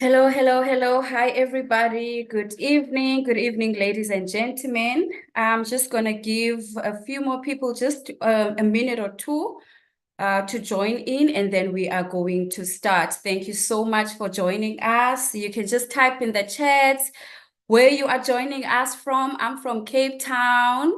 Hello, hello, hello. Hi, everybody. Good evening, ladies and gentlemen. I'm just going to give a few more people just a minute or two to join in, and then we are going to start. Thank you so much for joining us. You can just type in the chats where you are joining us from. I'm from Cape Town.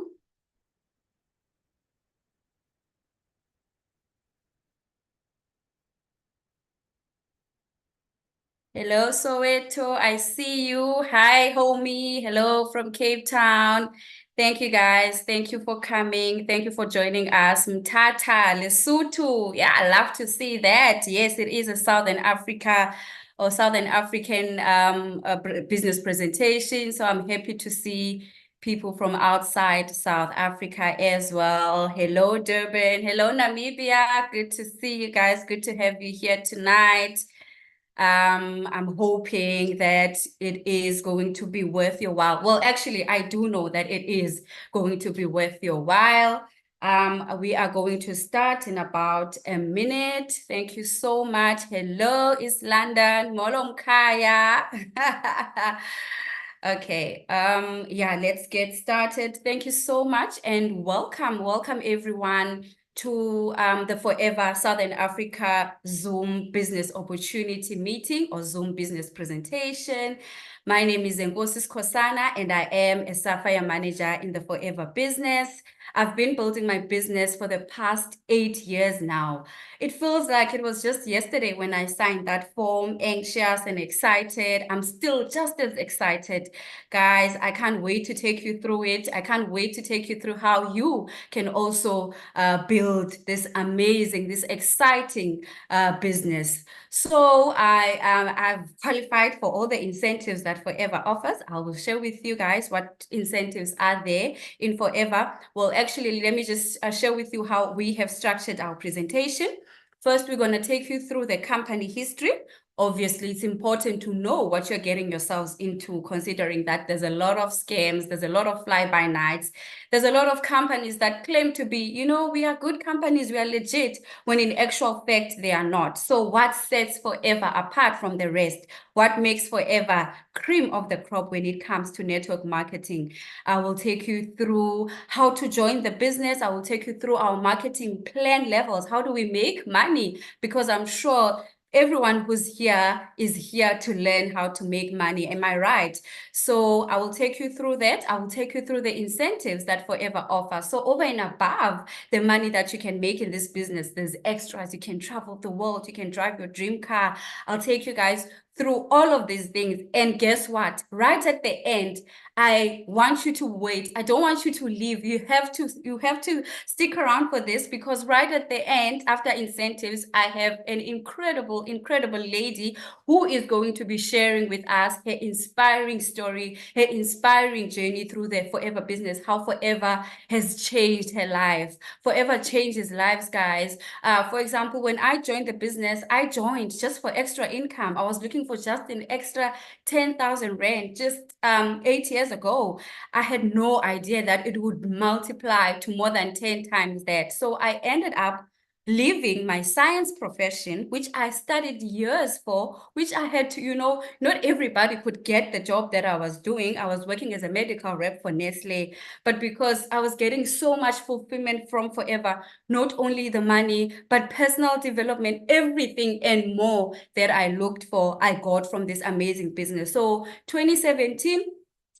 Hello, Soweto. I see you. Hi, homie. Hello from Cape Town. Thank you, guys. Thank you for coming. Thank you for joining us. Mtata, Lesotho. Yeah, I love to see that. Yes, it is a Southern Africa or Southern African business presentation. So I'm happy to see people from outside South Africa as well. Hello, Durban. Hello, Namibia. Good to see you guys. Good to have you here tonight. I'm hoping that it is going to be worth your while. Well, actually, I do know that it is going to be worth your while. We are going to start in about a minute. Thank you so much. Hello, East London. Molo Mkhaya. Okay, yeah, let's get started. Thank you so much and welcome everyone to the Forever Southern Africa Zoom Business Opportunity Meeting or Zoom Business Presentation. My name is Zenkosi Skosana and I am a Sapphire Manager in the Forever Business. I've been building my business for the past 8 years now. It feels like it was just yesterday when I signed that form, anxious and excited. I'm still just as excited. Guys, I can't wait to take you through it. I can't wait to take you through how you can also build this amazing, this exciting business. So I've qualified for all the incentives that Forever offers. I will share with you guys what incentives are there in Forever. Well, actually, let me just share with you how we have structured our presentation. First, we're going to take you through the company history. Obviously, it's important to know what you're getting yourselves into, considering that there's a lot of scams, there's a lot of fly-by-nights, there's a lot of companies that claim to be, we are good companies, we are legit, when in actual fact, they are not. So what sets Forever apart from the rest? What makes Forever cream of the crop when it comes to network marketing? I will take you through how to join the business. I will take you through our marketing plan levels. How do we make money? Because I'm sure everyone who's here is here to learn how to make money. Am I right? So I will take you through that. I will take you through the incentives that Forever offers. So over and above the money that you can make in this business, there's extras. You can travel the world. You can drive your dream car. I'll take you guys through all of these things. And guess what? Right at the end, I want you to wait. I don't want you to leave. You have to stick around for this because right at the end, after incentives, I have an incredible lady who is going to be sharing with us her inspiring story, her inspiring journey through the Forever business, how Forever has changed her life. Forever changes lives, guys. For example, when I joined the business, I joined just for extra income. I was looking for just an extra 10,000 rand just 8 years ago. I had no idea that it would multiply to more than 10 times that. So I ended up leaving my science profession, which I studied years for, which I had to, not everybody could get the job that I was doing. I was working as a medical rep for Nestle, but because I was getting so much fulfillment from Forever, not only the money, but personal development, everything and more that I looked for, I got from this amazing business. So 2017,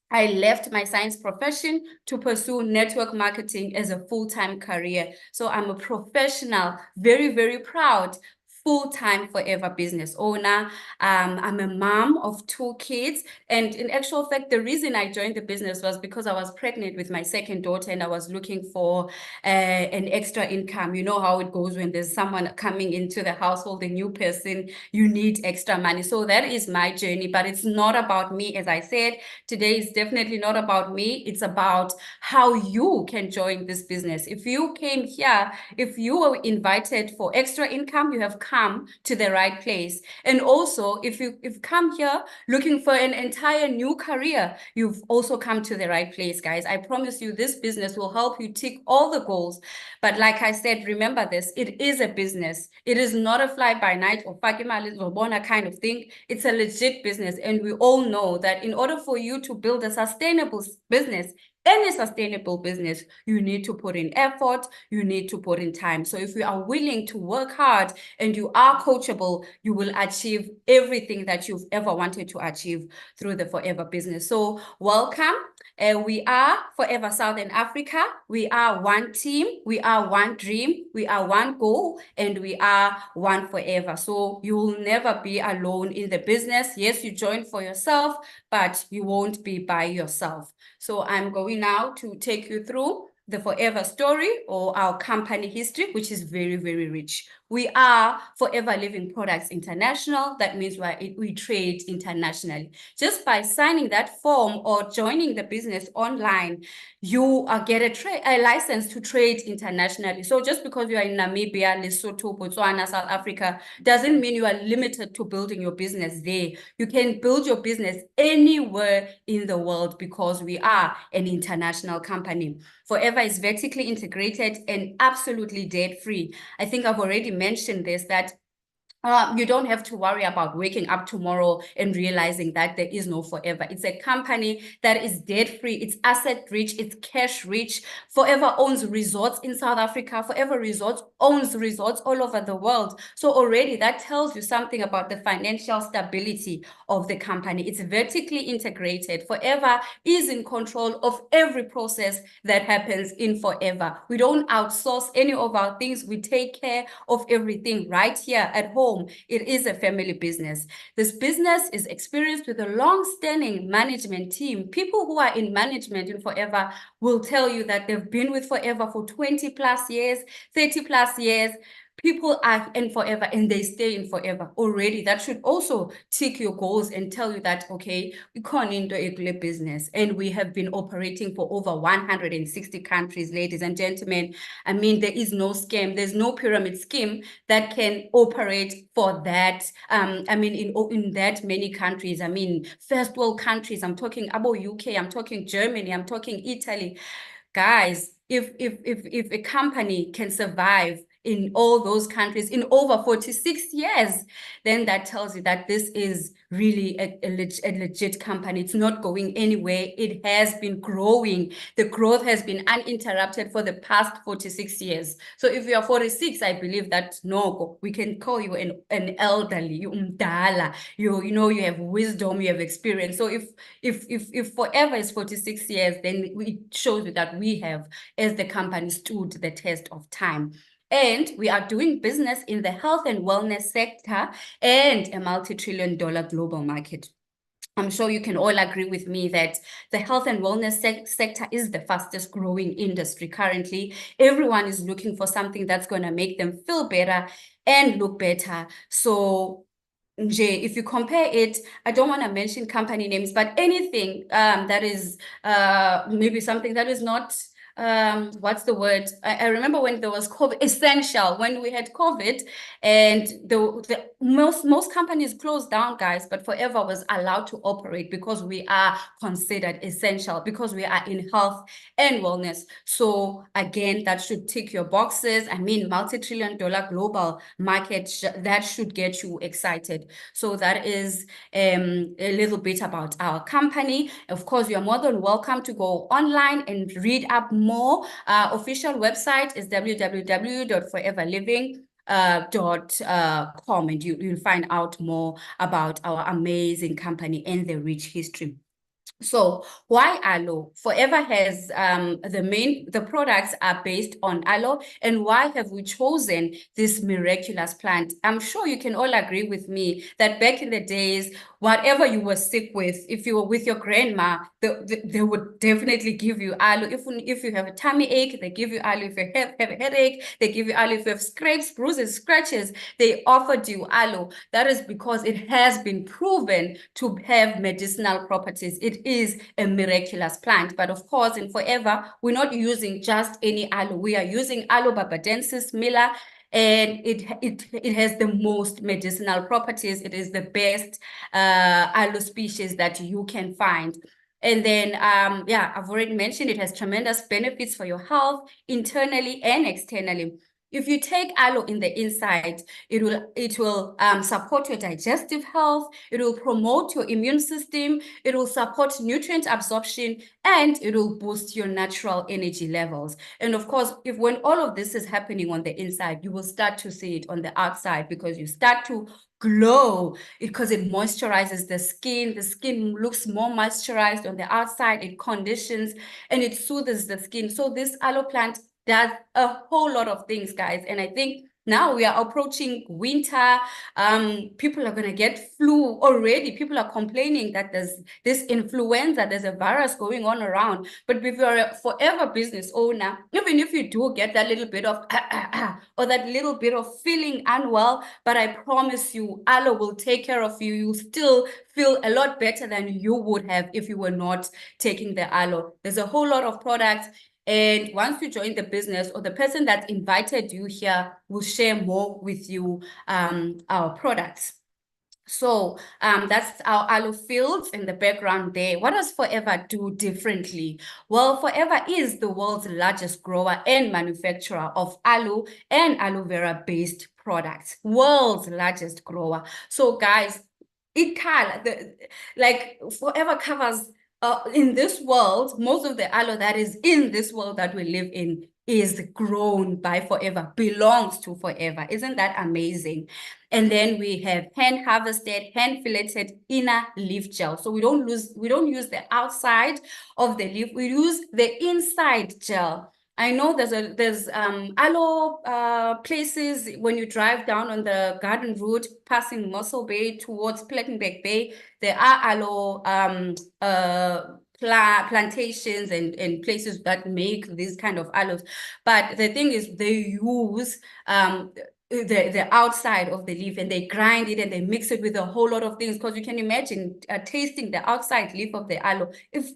I left my science profession to pursue network marketing as a full-time career. So I'm a professional, very, very proud full-time Forever business owner. I'm a mom of 2 kids. And in actual fact, the reason I joined the business was because I was pregnant with my second daughter and I was looking for an extra income. You know how it goes when there's someone coming into the household, a new person, you need extra money. So that is my journey, but it's not about me. As I said, today is definitely not about me. It's about how you can join this business. If you came here, if you were invited for extra income, you have come come to the right place. And also, if you've come here looking for an entire new career, you've also come to the right place, guys. I promise you, this business will help you tick all the goals. But like I said, remember this, it is a business. It is not a fly-by-night or fakimali zobona kind of thing. It's a legit business. And we all know that in order for you to build a sustainable business, any sustainable business, you need to put in effort, you need to put in time. So if you are willing to work hard and you are coachable, you will achieve everything that you've ever wanted to achieve through the Forever business. So welcome. We are Forever Southern Africa. We are one team. We are one dream. We are one goal, and we are one forever. So you will never be alone in the business. Yes, you join for yourself, but you won't be by yourself. So I'm going now to take you through the Forever story or our company history, which is very, very rich. We are Forever Living Products International. That means we trade internationally. Just by signing that form or joining the business online, you get a license to trade internationally. So just because you are in Namibia, Lesotho, Botswana, South Africa, doesn't mean you are limited to building your business there. You can build your business anywhere in the world because we are an international company. Forever is vertically integrated and absolutely debt-free. I think I've already mentioned this, that you don't have to worry about waking up tomorrow and realizing that there is no Forever. It's a company that is debt-free, it's asset-rich, it's cash-rich. Forever owns resorts in South Africa. Forever Resorts owns resorts all over the world. So already that tells you something about the financial stability of the company. It's vertically integrated. Forever is in control of every process that happens in Forever. We don't outsource any of our things. We take care of everything right here at home. It is a family business. This business is experienced with a long-standing management team. People who are in management in Forever will tell you that they've been with Forever for 20 plus years, 30 plus years. People are in Forever and they stay in Forever already. That should also tick your goals and tell you that, okay, we can't into a business. And we have been operating for over 160 countries, ladies and gentlemen. I mean, there is no scam. There's no pyramid scheme that can operate for that. I mean, in that many countries. I mean, first world countries. I'm talking about UK. I'm talking Germany. I'm talking Italy. Guys, if a company can survive in all those countries in over 46 years, then that tells you that this is really a legit company. It's not going anywhere. It has been growing. The growth has been uninterrupted for the past 46 years. So if you are 46, I believe that no, we can call you an elderly, you umdala, you know, you have wisdom, you have experience. So if Forever is 46 years, then it shows you that we have, as the company, stood the test of time. And we are doing business in the health and wellness sector and a multi-trillion-dollar global market. I'm sure you can all agree with me that the health and wellness sector is the fastest growing industry currently. Everyone is looking for something that's going to make them feel better and look better. So if you compare it, I don't want to mention company names, but anything that is maybe something that is not what's the word? I remember when there was COVID, essential, when we had COVID and the most companies closed down, guys, but Forever was allowed to operate because we are considered essential, because we are in health and wellness. So again, that should tick your boxes. I mean, multi-trillion-dollar global market, that should get you excited. So that is a little bit about our company. Of course, you're more than welcome to go online and read up more. Official website is www.foreverliving.com, and you'll find out more about our amazing company and the rich history. So why aloe? Forever has the products are based on aloe. And why have we chosen this miraculous plant? I'm sure you can all agree with me that back in the days, whatever you were sick with, if you were with your grandma, they would definitely give you aloe. If you have a tummy ache, they give you aloe. If you have a headache, they give you aloe. If you have scrapes, bruises, scratches, they offered you aloe. That is because it has been proven to have medicinal properties. It is a miraculous plant. But of course, in Forever, we're not using just any aloe. We are using Aloe barbadensis, Miller, and it has the most medicinal properties. It is the best aloe species that you can find. And then, yeah, I've already mentioned it has tremendous benefits for your health internally and externally. If you take aloe in the inside, it will support your digestive health. It will promote your immune system. It will support nutrient absorption, and it will boost your natural energy levels. And of course, when all of this is happening on the inside, you will start to see it on the outside, because you start to glow because it moisturizes the skin. The skin looks more moisturized on the outside. It conditions and it soothes the skin. So this aloe plant does a whole lot of things, guys. And I think now we are approaching winter. People are going to get flu already. People are complaining that there's this influenza, there's a virus going on around. But if you're a forever business owner, even if you do get that little bit of or that little bit of feeling unwell, but I promise you, aloe will take care of you. You still feel a lot better than you would have if you were not taking the aloe. There's a whole lot of products. And once you join the business, or the person that invited you here will share more with you our products. So that's our aloe fields in the background there. What does Forever do differently? Well, Forever is the world's largest grower and manufacturer of aloe and aloe vera based products. World's largest grower. So guys, like Forever covers in this world, most of the aloe that is in this world that we live in is grown by Forever, belongs to Forever. Isn't that amazing? And then we have hand harvested, hand filleted inner leaf gel. So we don't use the outside of the leaf, we use the inside gel. I know there's aloe places when you drive down on the garden route passing Mossel Bay towards Plettenberg Bay. There are aloe plantations and places that make these kind of aloes. But the thing is, they use the outside of the leaf, and they grind it and they mix it with a whole lot of things, because you can imagine tasting the outside leaf of the aloe.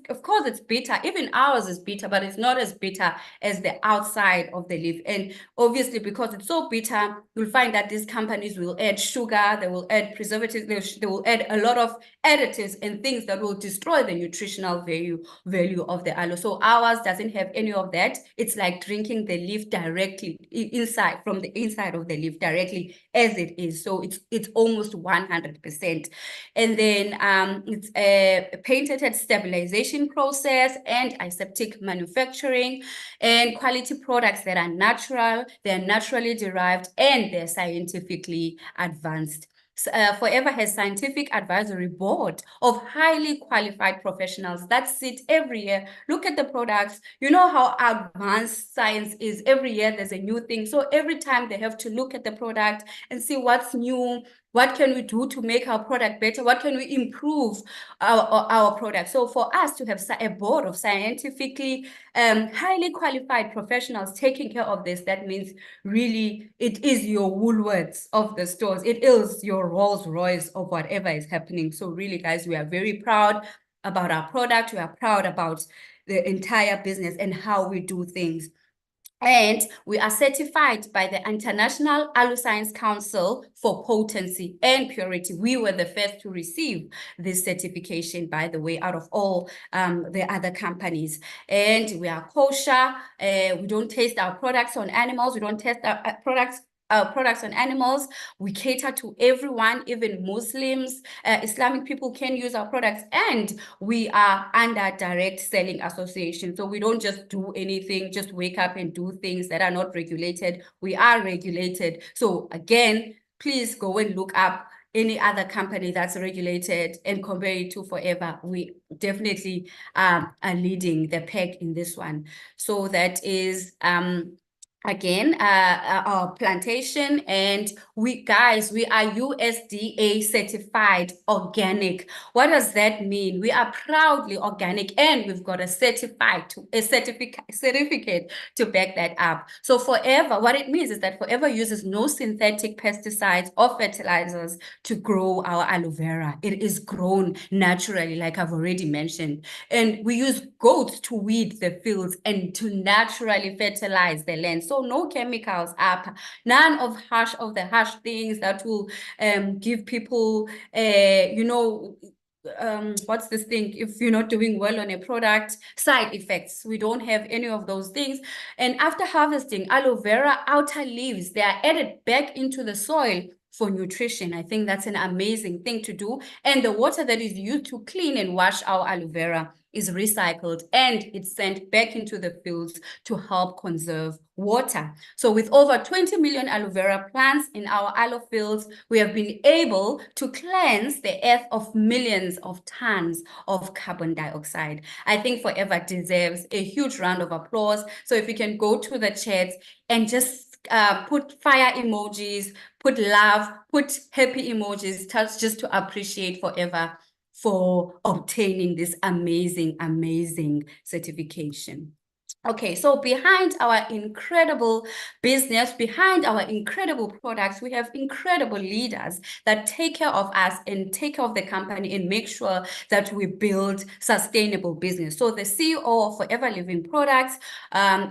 Of course it's bitter, even ours is bitter, but it's not as bitter as the outside of the leaf. And obviously, because it's so bitter, you'll find that these companies will add sugar, they will add preservatives, they will add a lot of additives and things that will destroy the nutritional value of the aloe. So ours doesn't have any of that. It's like drinking the leaf directly inside, from the inside of the leaf directly as it is. So it's almost 100%. And then it's a patented stabilization process and aseptic manufacturing, and quality products that are natural, they're naturally derived, and they're scientifically advanced. Forever has scientific advisory board of highly qualified professionals that sit every year, look at the products. You know how advanced science is. Every year there's a new thing. So every time they have to look at the product and see what's new, what can we do to make our product better, what can we improve our product. So for us to have a board of scientifically highly qualified professionals taking care of this, that means really it is your Woolworths of the stores. It is your Rolls Royce of whatever is happening. So really, guys, we are very proud about our product. We are proud about the entire business and how we do things. And we are certified by the International Aloe Science Council for potency and purity. We were the first to receive this certification, by the way, out of all the other companies. And we are kosher. We don't taste our products on animals. We don't test our products on animals. We cater to everyone, even Muslims, Islamic people can use our products, and we are under direct selling association. So we don't just do anything, just wake up and do things that are not regulated. We are regulated. So again, please go and look up any other company that's regulated and compare it to Forever. We definitely are leading the pack in this one. So that is again our plantation, and we are USDA certified organic. What does that mean? We are proudly organic, and we've got a certificate to back that up. So Forever, what it means is that Forever uses no synthetic pesticides or fertilizers to grow our aloe vera. It is grown naturally, like I've already mentioned, and we use goats to weed the fields and to naturally fertilize the land. So no chemicals up, none of the harsh things that will give people, what's this thing, if you're not doing well on a product, side effects. We don't have any of those things. And after harvesting, aloe vera outer leaves, they are added back into the soil for nutrition. I think that's an amazing thing to do. And the water that is used to clean and wash our aloe vera is recycled and it's sent back into the fields to help conserve water. So with over 20 million aloe vera plants in our aloe fields, we have been able to cleanse the earth of millions of tons of carbon dioxide. I think Forever deserves a huge round of applause. So if you can go to the chat and just put fire emojis, put love, put happy emojis, just to appreciate Forever for obtaining this amazing, amazing certification. Okay, so behind our incredible business, behind our incredible products, we have incredible leaders that take care of us and take care of the company and make sure that we build sustainable business. So the CEO of Forever Living Products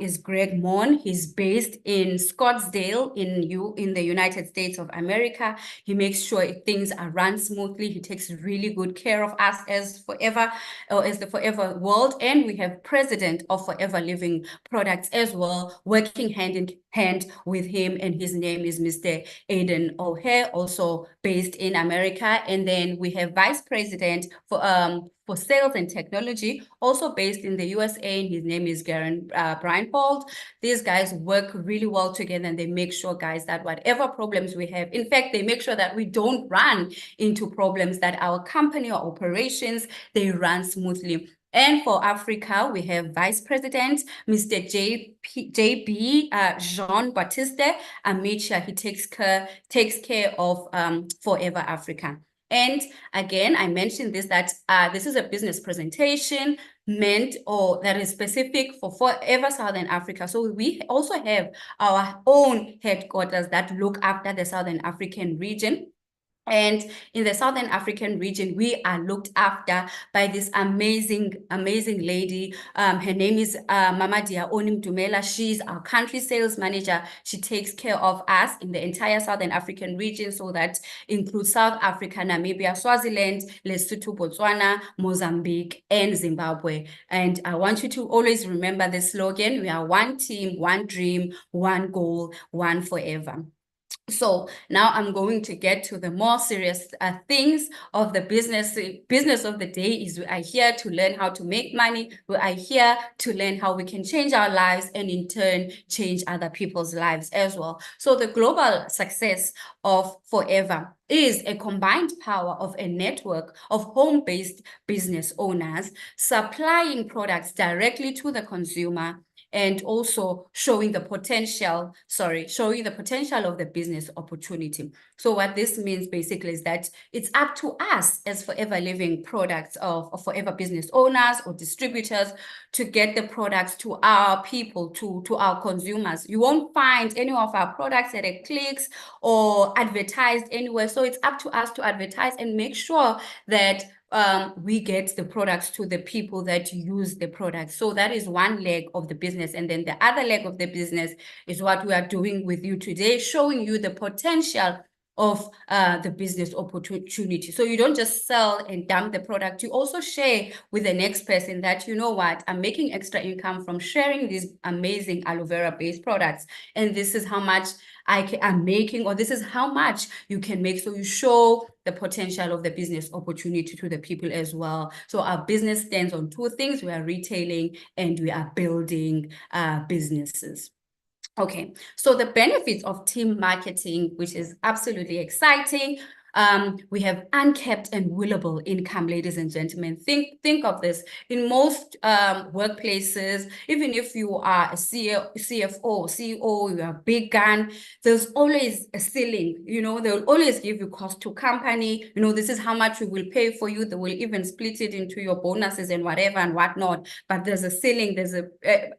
is Greg Mon. He's based in Scottsdale in the United States of America. He makes sure things are run smoothly. He takes really good care of us as Forever, or as the Forever world. And we have president of Forever Living Products as well, working hand in hand with him, and his name is Mr. Aidan O'Hare, also based in America. And then we have vice president for sales and technology, also based in the USA, and his name is Garen Breinhold. These guys work really well together, and they make sure, guys, that whatever problems we have, in fact, they make sure that we don't run into problems, that our company or operations, they run smoothly. And for Africa, we have Vice President, Mr. JB Jean-Baptiste Amicia. He takes care of Forever Africa. And again, I mentioned this, that this is a business presentation meant, or that is specific for Forever Southern Africa. So we also have our own headquarters that look after the Southern African region. And in the Southern African region, we are looked after by this amazing, amazing lady. Her name is Mama Dia Onim Dumela. She's our country sales manager. She takes care of us in the entire Southern African region. So that includes South Africa, Namibia, Swaziland, Lesotho, Botswana, Mozambique, and Zimbabwe. And I want you to always remember the slogan: we are one team, one dream, one goal, one forever. So now I'm going to get to the more serious things of the business. Business of the day is we are here to learn how to make money. We are here to learn how we can change our lives and in turn change other people's lives as well. So the global success of Forever is a combined power of a network of home-based business owners supplying products directly to the consumer, and also showing the potential of the business opportunity. So what this means basically is that it's up to us as Forever Living Products of Forever business owners or distributors to get the products to our people, to our consumers. You won't find any of our products at a clicks or advertised anywhere. So it's up to us to advertise and make sure that we get the products to the people that use the products. So that is one leg of the business. And then the other leg of the business is what we are doing with you today, showing you the potential of the business opportunity. So you don't just sell and dump the product. You also share with the next person that, you know what, I'm making extra income from sharing these amazing aloe vera based products. And this is how much I'm making, or this is how much you can make. So you show the potential of the business opportunity to the people as well. So our business stands on two things: we are retailing and we are building businesses. Okay, so the benefits of team marketing, which is absolutely exciting. We have uncapped and willable income, ladies and gentlemen. Think of this. In most workplaces, even if you are a CFO, CEO, you are a big gun, there's always a ceiling. You know, they will always give you cost to company. You know, this is how much we will pay for you. They will even split it into your bonuses and whatever and whatnot. But there's a ceiling, there's a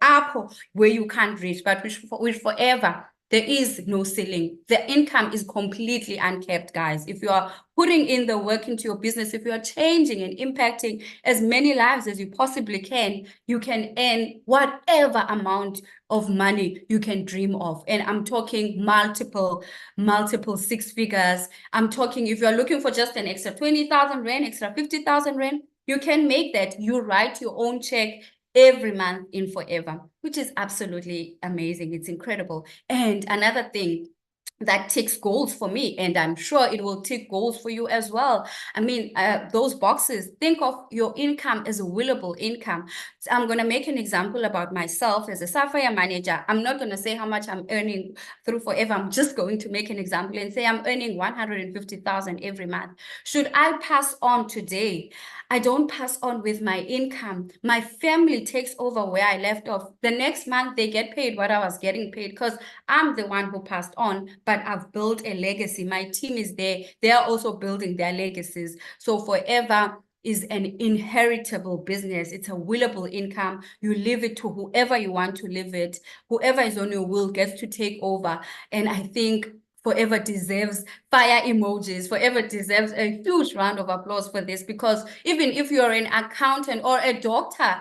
up where you can't reach. But with Forever, There is no ceiling. The income is completely uncapped, guys. If you are putting in the work into your business, if you are changing and impacting as many lives as you possibly can, you can earn whatever amount of money you can dream of. And I'm talking multiple six figures. I'm talking, if you're looking for just an extra 20,000 Rand, extra 50,000 Rand, you can make that. You write your own check every month in forever, which is absolutely amazing. It's incredible. And another thing that ticks goals for me, and I'm sure it will tick goals for you as well. I mean, those boxes, think of your income as a willable income. So I'm going to make an example about myself as a Sapphire manager. I'm not going to say how much I'm earning through forever. I'm just going to make an example and say I'm earning 150,000 every month. Should I pass on today? I don't pass on with my income. My family takes over where I left off. The next month they get paid what I was getting paid because I'm the one who passed on, but I've built a legacy. My team is there. They are also building their legacies. So forever is an inheritable business. It's a willable income. You leave it to whoever you want to leave it. Whoever is on your will gets to take over. And I think forever deserves fire emojis. Forever deserves a huge round of applause for this, because even if you're an accountant or a doctor,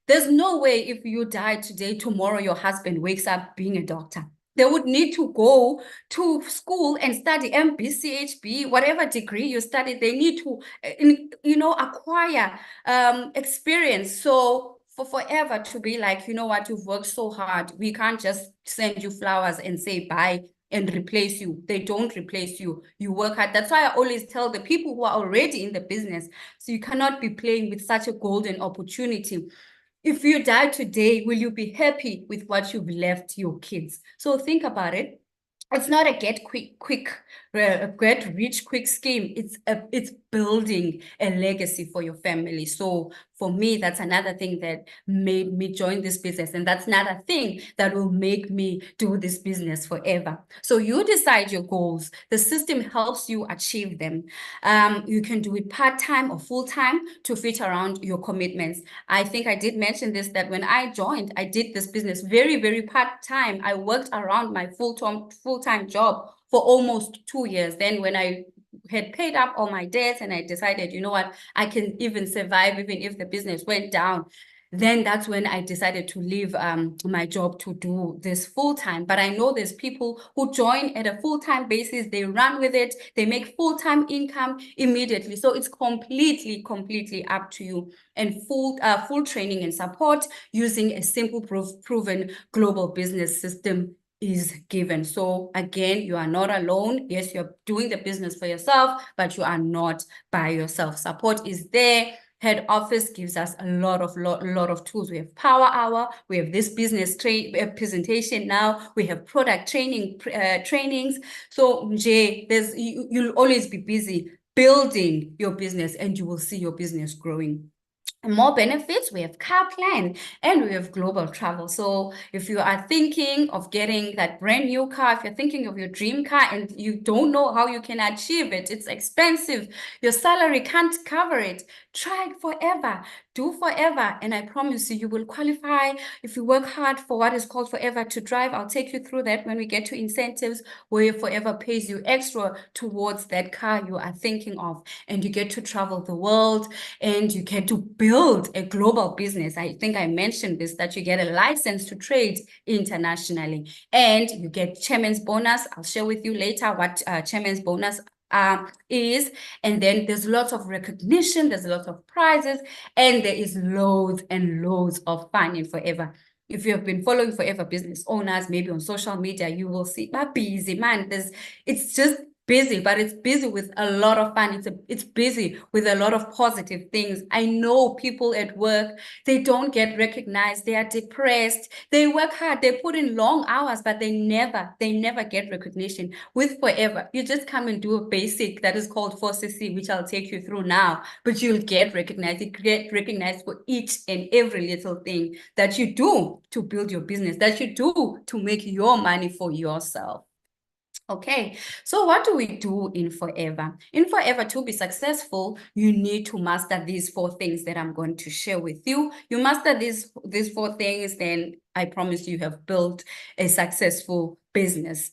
there's no way if you die today, tomorrow your husband wakes up being a doctor. They would need to go to school and study MBCHB, whatever degree you studied. They need to, acquire experience. So for forever to be like, you know what, you've worked so hard, we can't just send you flowers and say bye and replace you. They don't replace you. You work hard. That's why I always tell the people who are already in the business, so you cannot be playing with such a golden opportunity. If you die today, will you be happy with what you've left your kids? So think about it. It's not a get rich quick scheme. It's building a legacy for your family. So for me, that's another thing that made me join this business, and that's another thing that will make me do this business forever. So you decide your goals. The system helps you achieve them. You can do it part-time or full-time to fit around your commitments. I think I did mention this, that when I joined, I did this business very, very part-time. I worked around my full-time job for almost 2 years. Then when I had paid up all my debts and I decided, you know what, I can even survive even if the business went down, then that's when I decided to leave my job to do this full-time. But I know there's people who join at a full-time basis, they run with it, they make full-time income immediately. So it's completely up to you. And full training and support using a simple proven global business system is given. So again, you are not alone. Yes, you're doing the business for yourself, but you are not by yourself. Support is there. Head office gives us a lot of tools. We have Power Hour. We have this business presentation now. We have product trainings. So Jay, you'll always be busy building your business, and you will see your business growing. More benefits, we have car plan and we have global travel. So if you are thinking of getting that brand new car, if you're thinking of your dream car and you don't know how you can achieve it, it's expensive, your salary can't cover it, try forever, do forever, and I promise you, you will qualify if you work hard for what is called forever to drive. I'll take you through that when we get to incentives, where forever pays you extra towards that car you are thinking of, and you get to travel the world and you get to build a global business. I think I mentioned this, that you get a license to trade internationally, and you get chairman's bonus. I'll share with you later what chairman's bonus is. And then there's lots of recognition, there's lots of prizes, and there is loads and loads of fun in Forever. If you have been following Forever business owners, maybe on social media, you will see, but busy, man. It's just busy, but it's busy with a lot of fun. It's busy with a lot of positive things. I know people at work, they don't get recognized. They are depressed. They work hard. They put in long hours, but they never get recognition. With Forever, you just come and do a basic that is called 4CC, which I'll take you through now, but you'll get recognized. You get recognized for each and every little thing that you do to build your business, that you do to make your money for yourself. Okay, so what do we do in Forever? In Forever, to be successful, you need to master these 4 things that I'm going to share with you. You master these 4 things, then I promise you have built a successful business.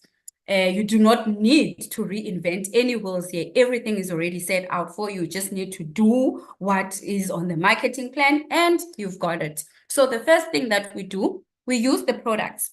You do not need to reinvent any wheels here. Everything is already set out for you. You just need to do what is on the marketing plan and you've got it. So the first thing that we do, we use the products.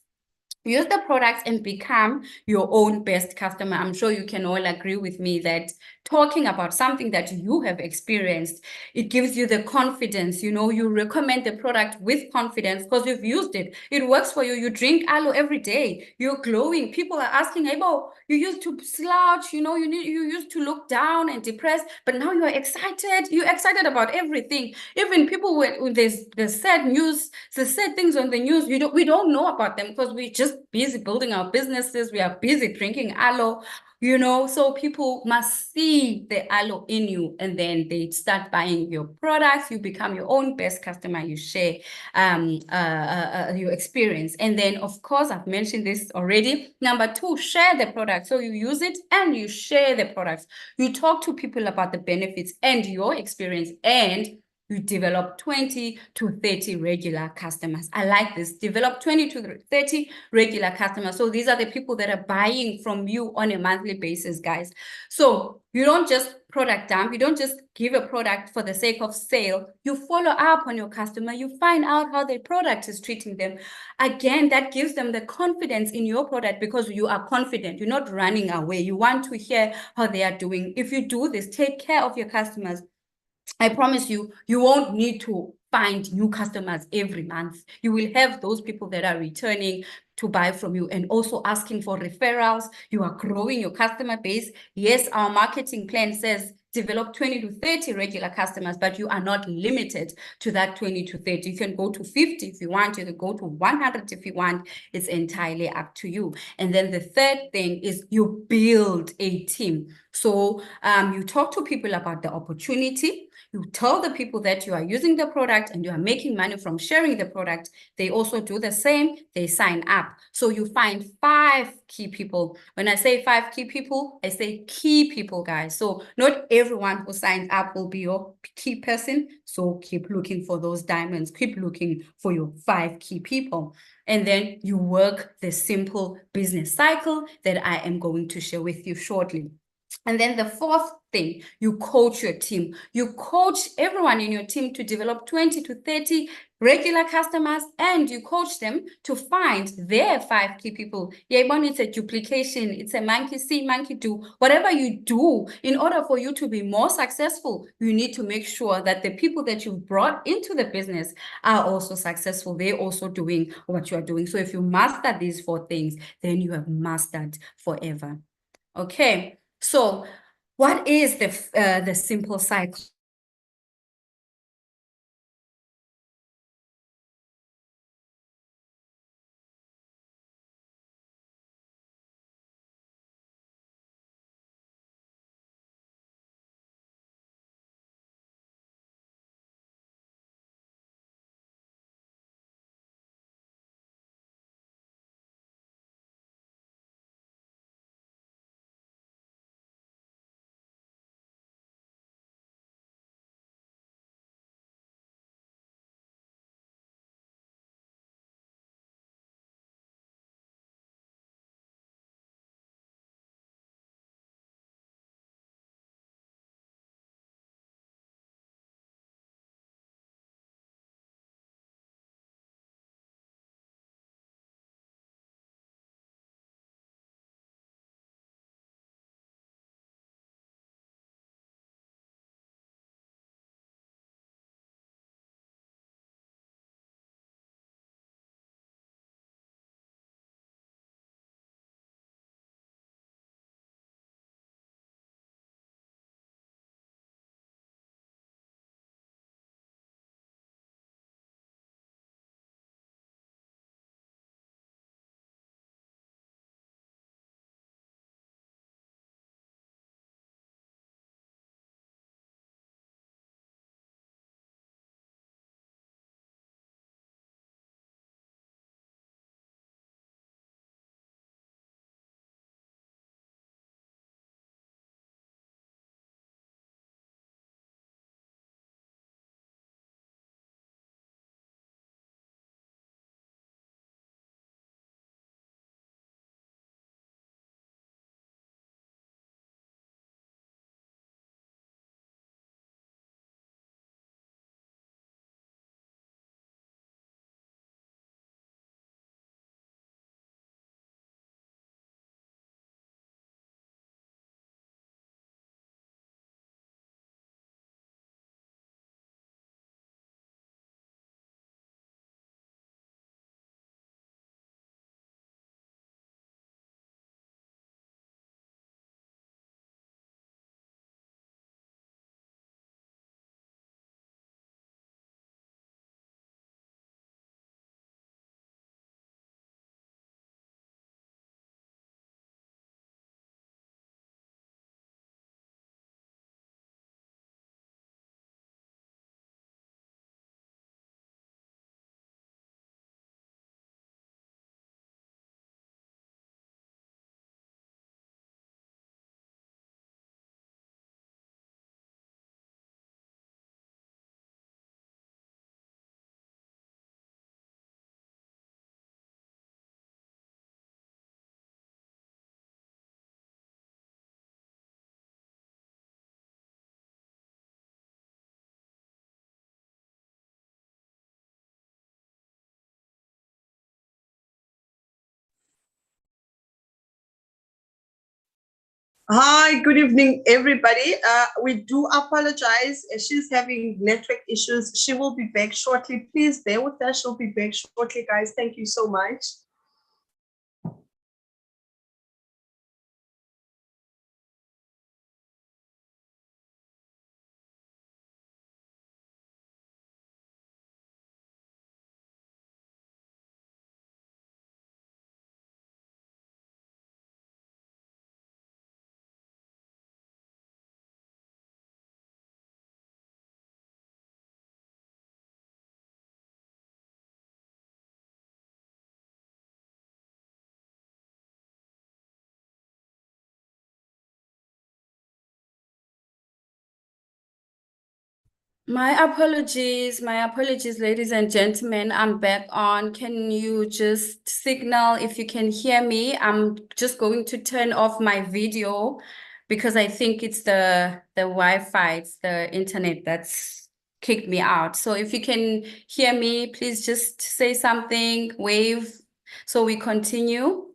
Use the products and become your own best customer. I'm sure you can all agree with me that talking about something that you have experienced, it gives you the confidence. You know, you recommend the product with confidence because you've used it. It works for you. You drink aloe every day. You're glowing. People are asking, hey, Bo, you used to slouch, you know, you used to look down and depressed, but now you're excited. You're excited about everything. Even people when there's sad news, the sad things on the news, we don't know about them because we just busy building our businesses. We are busy drinking aloe, you know, so people must see the aloe in you and then they start buying your products. You become your own best customer. You share your experience. And then, of course, I've mentioned this already. Number two, share the product. So you use it and you share the products. You talk to people about the benefits and your experience, and you develop 20 to 30 regular customers. I like this. Develop 20 to 30 regular customers. So these are the people that are buying from you on a monthly basis, guys. So you don't just product dump. You don't just give a product for the sake of sale. You follow up on your customer. You find out how their product is treating them. Again, that gives them the confidence in your product because you are confident. You're not running away. You want to hear how they are doing. If you do this, take care of your customers. I promise you, you won't need to find new customers every month. You will have those people that are returning to buy from you and also asking for referrals. You are growing your customer base. Yes, our marketing plan says develop 20 to 30 regular customers, but you are not limited to that 20 to 30. You can go to 50 if you want. You can go to 100 if you want. It's entirely up to you. And then the third thing is you build a team. So you talk to people about the opportunity. You tell the people that you are using the product and you are making money from sharing the product. They also do the same. They sign up. So you find 5 key people. When I say 5 key people, I say key people, guys. So not everyone who signs up will be your key person. So keep looking for those diamonds. Keep looking for your 5 key people. And then you work the simple business cycle that I am going to share with you shortly. And then the fourth thing, you coach your team. You coach everyone in your team to develop 20 to 30 regular customers, and you coach them to find their 5 key people. Yeah, it's a duplication. It's a monkey see, monkey do. Whatever you do, in order for you to be more successful, you need to make sure that the people that you've brought into the business are also successful. They're also doing what you are doing. So if you master these 4 things, then you have mastered forever. Okay. So what is the simple cycle? Hi, good evening, everybody. We do apologize. She's having network issues. She will be back shortly. Please bear with us. She'll be back shortly, guys. Thank you so much. My apologies, ladies and gentlemen. I'm back on. Can you just signal if you can hear me? I'm just going to turn off my video because I think it's the Wi-Fi, it's the internet that's kicked me out. So if you can hear me, please just say something, wave, so we continue.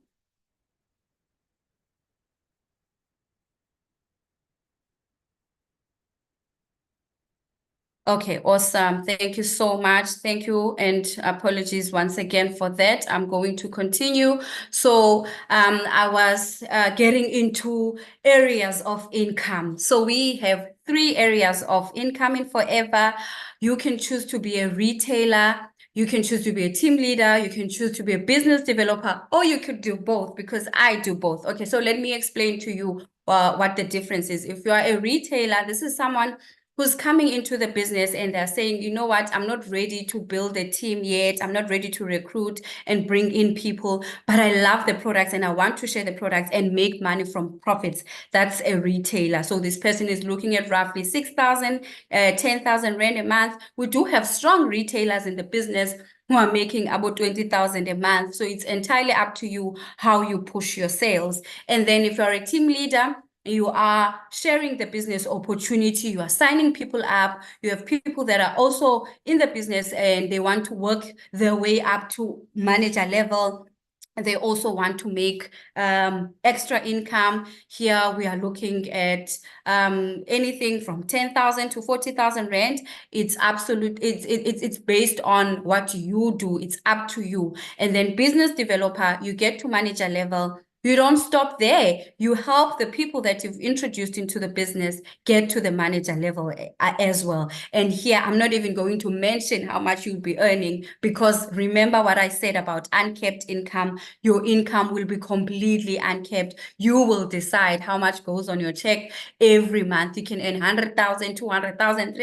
Okay, awesome. Thank you so much. Thank you, and apologies once again for that. I'm going to continue. So I was getting into areas of income. So we have 3 areas of income in Forever. You can choose to be a retailer, you can choose to be a team leader, you can choose to be a business developer, or you could do both, because I do both. Okay, so let me explain to you what the difference is. If you are a retailer, this is someone who's coming into the business and they're saying, you know what, I'm not ready to build a team yet. I'm not ready to recruit and bring in people, but I love the products and I want to share the products and make money from profits. That's a retailer. So this person is looking at roughly 6,000, 10,000 Rand a month. We do have strong retailers in the business who are making about 20,000 a month. So it's entirely up to you how you push your sales. And then if you're a team leader, you are sharing the business opportunity, you are signing people up, you have people that are also in the business and they want to work their way up to manager level. They also want to make extra income. Here we are looking at anything from 10,000 to 40,000 Rand. It's absolute, it's based on what you do. It's up to you. And then business developer, you get to manager level. You don't stop there. You help the people that you've introduced into the business get to the manager level as well. And here, I'm not even going to mention how much you'll be earning, because remember what I said about uncapped income. Your income will be completely uncapped. You will decide how much goes on your check every month. You can earn 100,000, 200,000,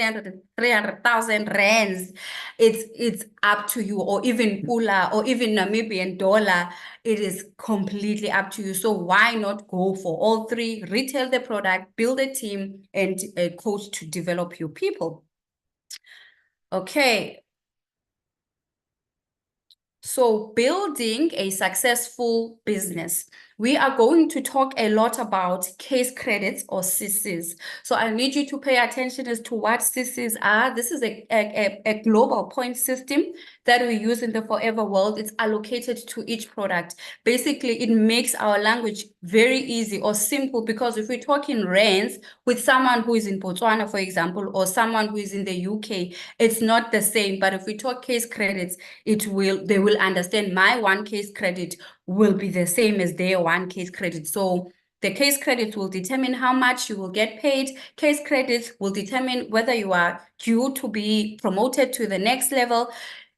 300,000 rands. It's up to you, or even pula, or even Namibian dollar. It is completely up to you. So why not go for all 3? Retail the product, build a team, and a coach to develop your people. Okay. So building a successful business. We are going to talk a lot about case credits, or CCs. So I need you to pay attention as to what CCs are. This is a global point system that we use in the Forever world. It's allocated to each product. Basically, it makes our language very easy or simple, because if we talk in rands with someone who is in Botswana, for example, or someone who is in the UK, it's not the same. But if we talk case credits, they will understand my 1 case credit will be the same as their 1 case credit. So the case credit will determine how much you will get paid. Case credits will determine whether you are due to be promoted to the next level.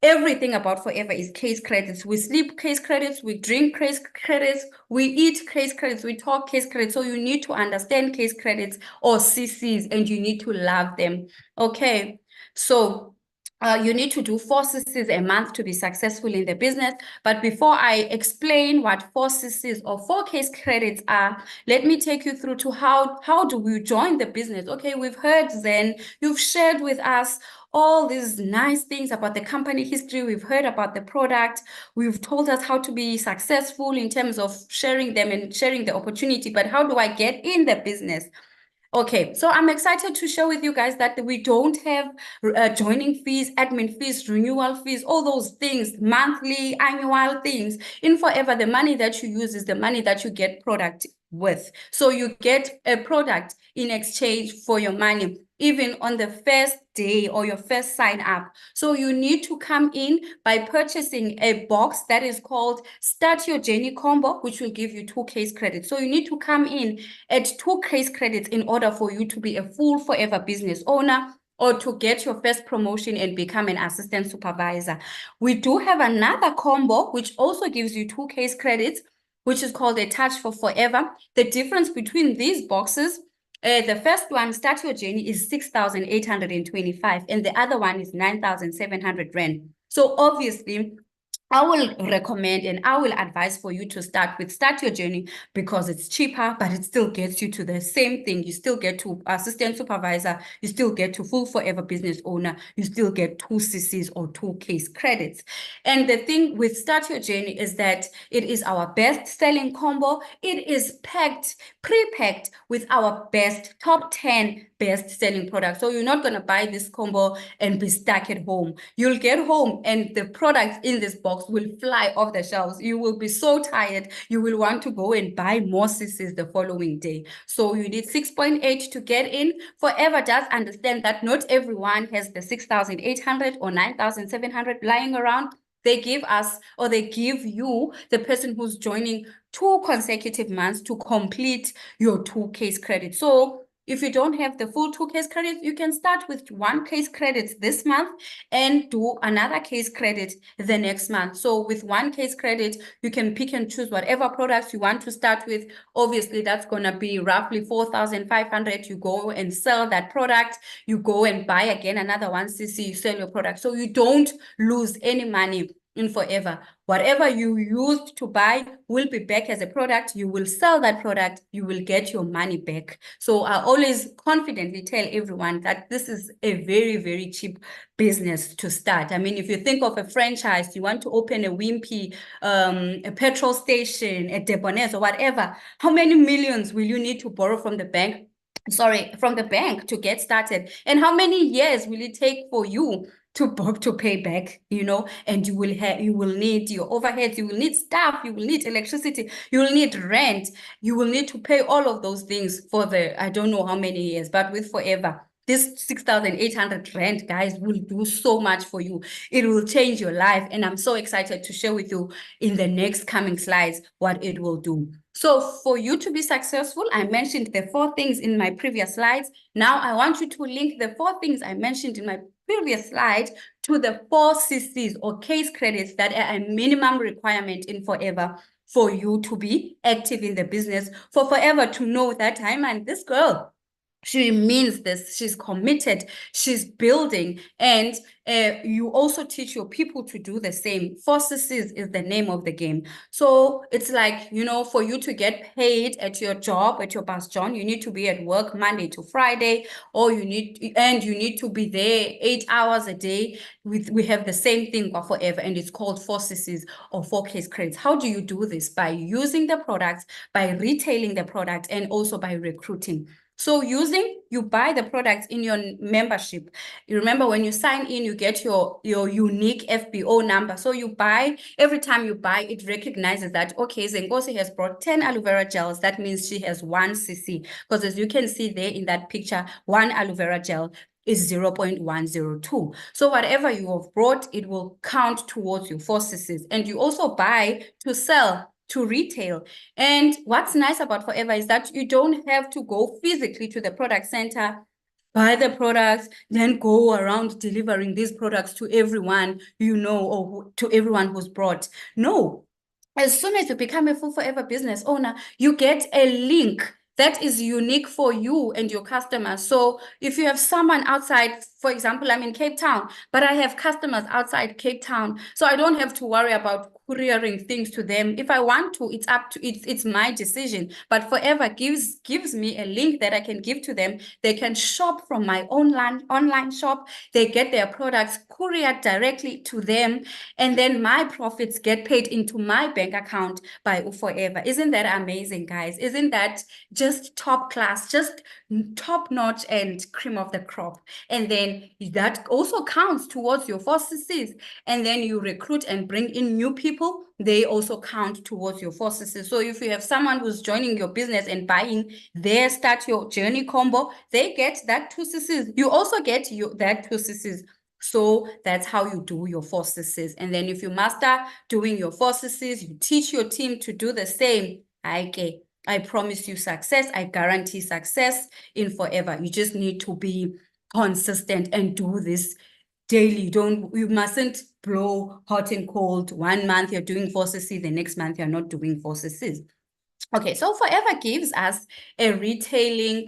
Everything about Forever is case credits. We sleep case credits, we drink case credits, we eat case credits, we talk case credits. So you need to understand case credits, or CCs, and you need to love them. Okay, so you need to do 4 CCs a month to be successful in the business. But before I explain what 4 CCs or 4 case credits are, let me take you through to how do we join the business. Okay, we've heard Zen, you've shared with us all these nice things about the company history. We've heard about the product. We've told us how to be successful in terms of sharing them and sharing the opportunity. But how do I get in the business? Okay, so I'm excited to share with you guys that we don't have joining fees, admin fees, renewal fees, all those things, monthly, annual things. In Forever, the money that you use is the money that you get product with. So you get a product in exchange for your money, even on the first day or your first sign up. So you need to come in by purchasing a box that is called Start Your Journey Combo, which will give you 2 case credits. So you need to come in at 2 case credits in order for you to be a full Forever business owner or to get your first promotion and become an assistant supervisor. We do have another combo, which also gives you 2 case credits, which is called a Touch for Forever. The difference between these boxes, the first one, Start Your Journey, is 6,825, and the other one is 9,700 Rand. So obviously, I will recommend and I will advise for you to Start Your Journey because it's cheaper, but it still gets you to the same thing. You still get to assistant supervisor, you still get to full Forever business owner, you still get 2 CCs or 2 case credits. And the thing with Start Your Journey is that it is our best selling combo. It is pre-packed with our best top 10 best selling products. So you're not going to buy this combo and be stuck at home. You'll get home and the products in this box will fly off the shelves. You will be so tired. You will want to go and buy more CCs the following day. So you need 6.8 to get in. Forever does understand that not everyone has the 6,800 or 9,700 lying around. They give us, or they give you, the person who's joining, 2 consecutive months to complete your 2 case credits. So if you don't have the full 2 case credits, you can start with 1 case credit this month and do another case credit the next month. So with 1 case credit, you can pick and choose whatever products you want to start with. Obviously, that's going to be roughly 4,500. You go and sell that product. You go and buy again another 1 CC, you sell your product. So you don't lose any money in Forever. Whatever you used to buy will be back as a product. You will sell that product. You will get your money back. So I always confidently tell everyone that this is a very, very cheap business to start. I mean, if you think of a franchise, you want to open a Wimpy, a petrol station, a Debonairs or whatever, how many millions will you need to borrow from the bank? From the bank to get started? And how many years will it take for you to pay back, and you will need your overheads, you will need staff, you will need electricity, you will need rent, you will need to pay all of those things for I don't know how many years. But with Forever, this 6,800 Rand, guys, will do so much for you. It will change your life. And I'm so excited to share with you in the next coming slides what it will do. So for you to be successful, I mentioned the 4 things in my previous slides. Now I want you to link the 4 things I mentioned in my previous slide to the 4 CCs or case credits that are a minimum requirement in Forever for you to be active in the business, for Forever to know that, hey man, this girl, she means this, she's committed, she's building. And you also teach your people to do the same. 4 CCs is the name of the game. So it's like, for you to get paid at your job, at your bastion, you need to be at work Monday to Friday, or you need to be there 8 hours a day. We have the same thing for Forever, and it's called 4 CCs or 4 case credits. How do you do this? By using the products, by retailing the product, and also by recruiting. So you buy the products in your membership. You remember when you sign in, you get your unique FBO number. So you buy, every time you buy, it recognizes that, okay, Zenkosi has brought 10 aloe vera gels. That means she has 1 CC. Because as you can see there in that picture, 1 aloe vera gel is 0.102. So whatever you have brought, it will count towards your 4 CCs. And you also buy to sell, to retail. And what's nice about Forever is that you don't have to go physically to the product center, buy the products, then go around delivering these products to everyone, or to everyone who's brought. No. As soon as you become a full Forever business owner, you get a link that is unique for you and your customers. So if you have someone outside, for example, I'm in Cape Town, but I have customers outside Cape Town, so I don't have to worry about couriering things to them. If I want to, it's my decision. But Forever gives me a link that I can give to them. They can shop from my online shop. They get their products couriered directly to them, and then my profits get paid into my bank account by Forever. Isn't that amazing, guys? Isn't that just top class, just top notch and cream of the crop? And then that also counts towards your 4CCs. And then you recruit and bring in new people, they also count towards your 4CCs. So if you have someone who's joining your business and buying their Start Your Journey combo, they get that 2CCs. You also get that 2CCs. So that's how you do your 4CCs. And then if you master doing your 4CCs, you teach your team to do the same. I promise you success. I guarantee success in Forever. You just need to be consistent and do this daily. You mustn't blow hot and cold. 1 month you're doing 4CC, the next month you're not doing 4CCs. Okay, so Forever gives us a retailing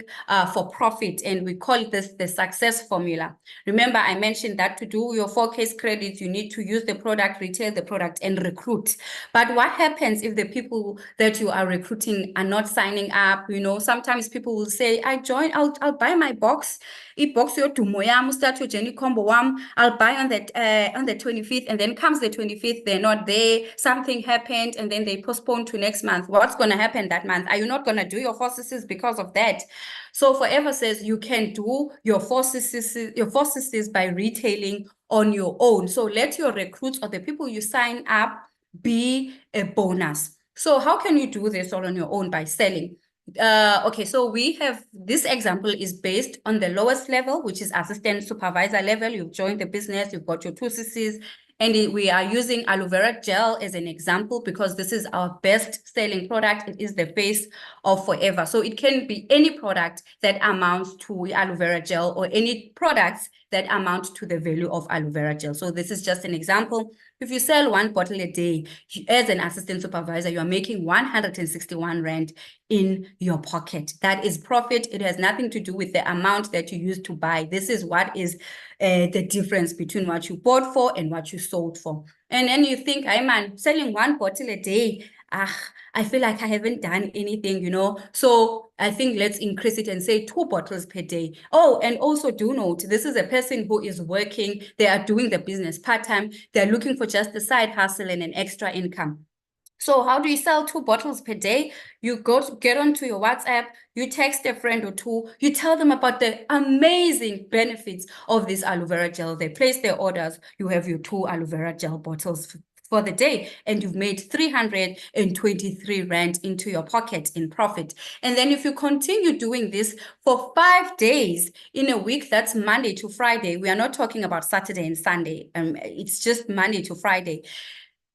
for profit, and we call this the success formula. Remember, I mentioned that to do your 4C's credits, you need to use the product, retail the product, and recruit. But what happens if the people that you are recruiting are not signing up? You know, sometimes people will say, I'll buy my box. I-box yodumo yam, Start Your Journey combo wam. I'll buy on the 25th, and then comes the 25th, they're not there, something happened, and then they postpone to next month. What's going to happen that month? Are you not going to do your 4CCs because of that? So Forever says you can do your 4CCs by retailing on your own. So let your recruits or the people you sign up be a bonus. So how can you do this all on your own? By selling. Okay, so we have this example is based on the lowest level, which is assistant supervisor level. You've joined the business, you've got your 2CCs, and we are using aloe vera gel as an example because this is our best selling product. It is the face of Forever. So it can be any product that amounts to aloe vera gel or any products that amount to the value of aloe vera gel. So this is just an example. If you sell 1 bottle a day, as an assistant supervisor, you are making 161 Rand in your pocket. That is profit. It has nothing to do with the amount that you used to buy. This is what is the difference between what you bought for and what you sold for. And then you think, hey man, selling 1 bottle a day, I feel like I haven't done anything, you know. So I think let's increase it and say 2 bottles per day. Oh, and also do note, this is a person who is working, they are doing the business part-time, they're looking for just a side hustle and an extra income. So how do you sell 2 bottles per day? You get onto your WhatsApp, you text a friend or two, you tell them about the amazing benefits of this aloe vera gel. They place their orders, you have your 2 aloe vera gel bottles for the day, and you've made 323 Rand into your pocket in profit. And then if you continue doing this for 5 days in a week, that's Monday to Friday. We are not talking about Saturday and Sunday. It's just Monday to Friday.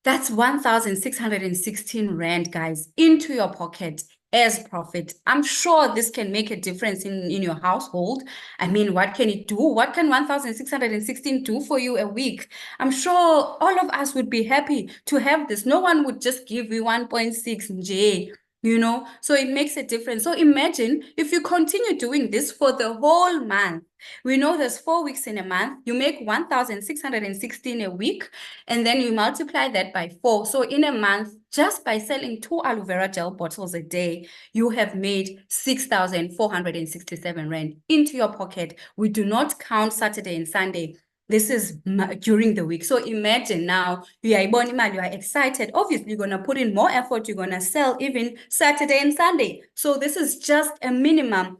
That's 1,616 Rand, guys, into your pocket as profit. I'm sure this can make a difference in your household. I mean, what can it do? What can 1,616 do for you a week? I'm sure all of us would be happy to have this. No one would just give you 1.6 J, you know, so it makes a difference. So imagine if you continue doing this for the whole month. We know there's 4 weeks in a month. You make 1,616 a week, and then you multiply that by 4. So in a month, just by selling 2 aloe vera gel bottles a day, you have made 6,467 Rand into your pocket. We do not count Saturday and Sunday. This is during the week. So imagine now, you are excited. Obviously, you're going to put in more effort. You're going to sell even Saturday and Sunday. So this is just a minimum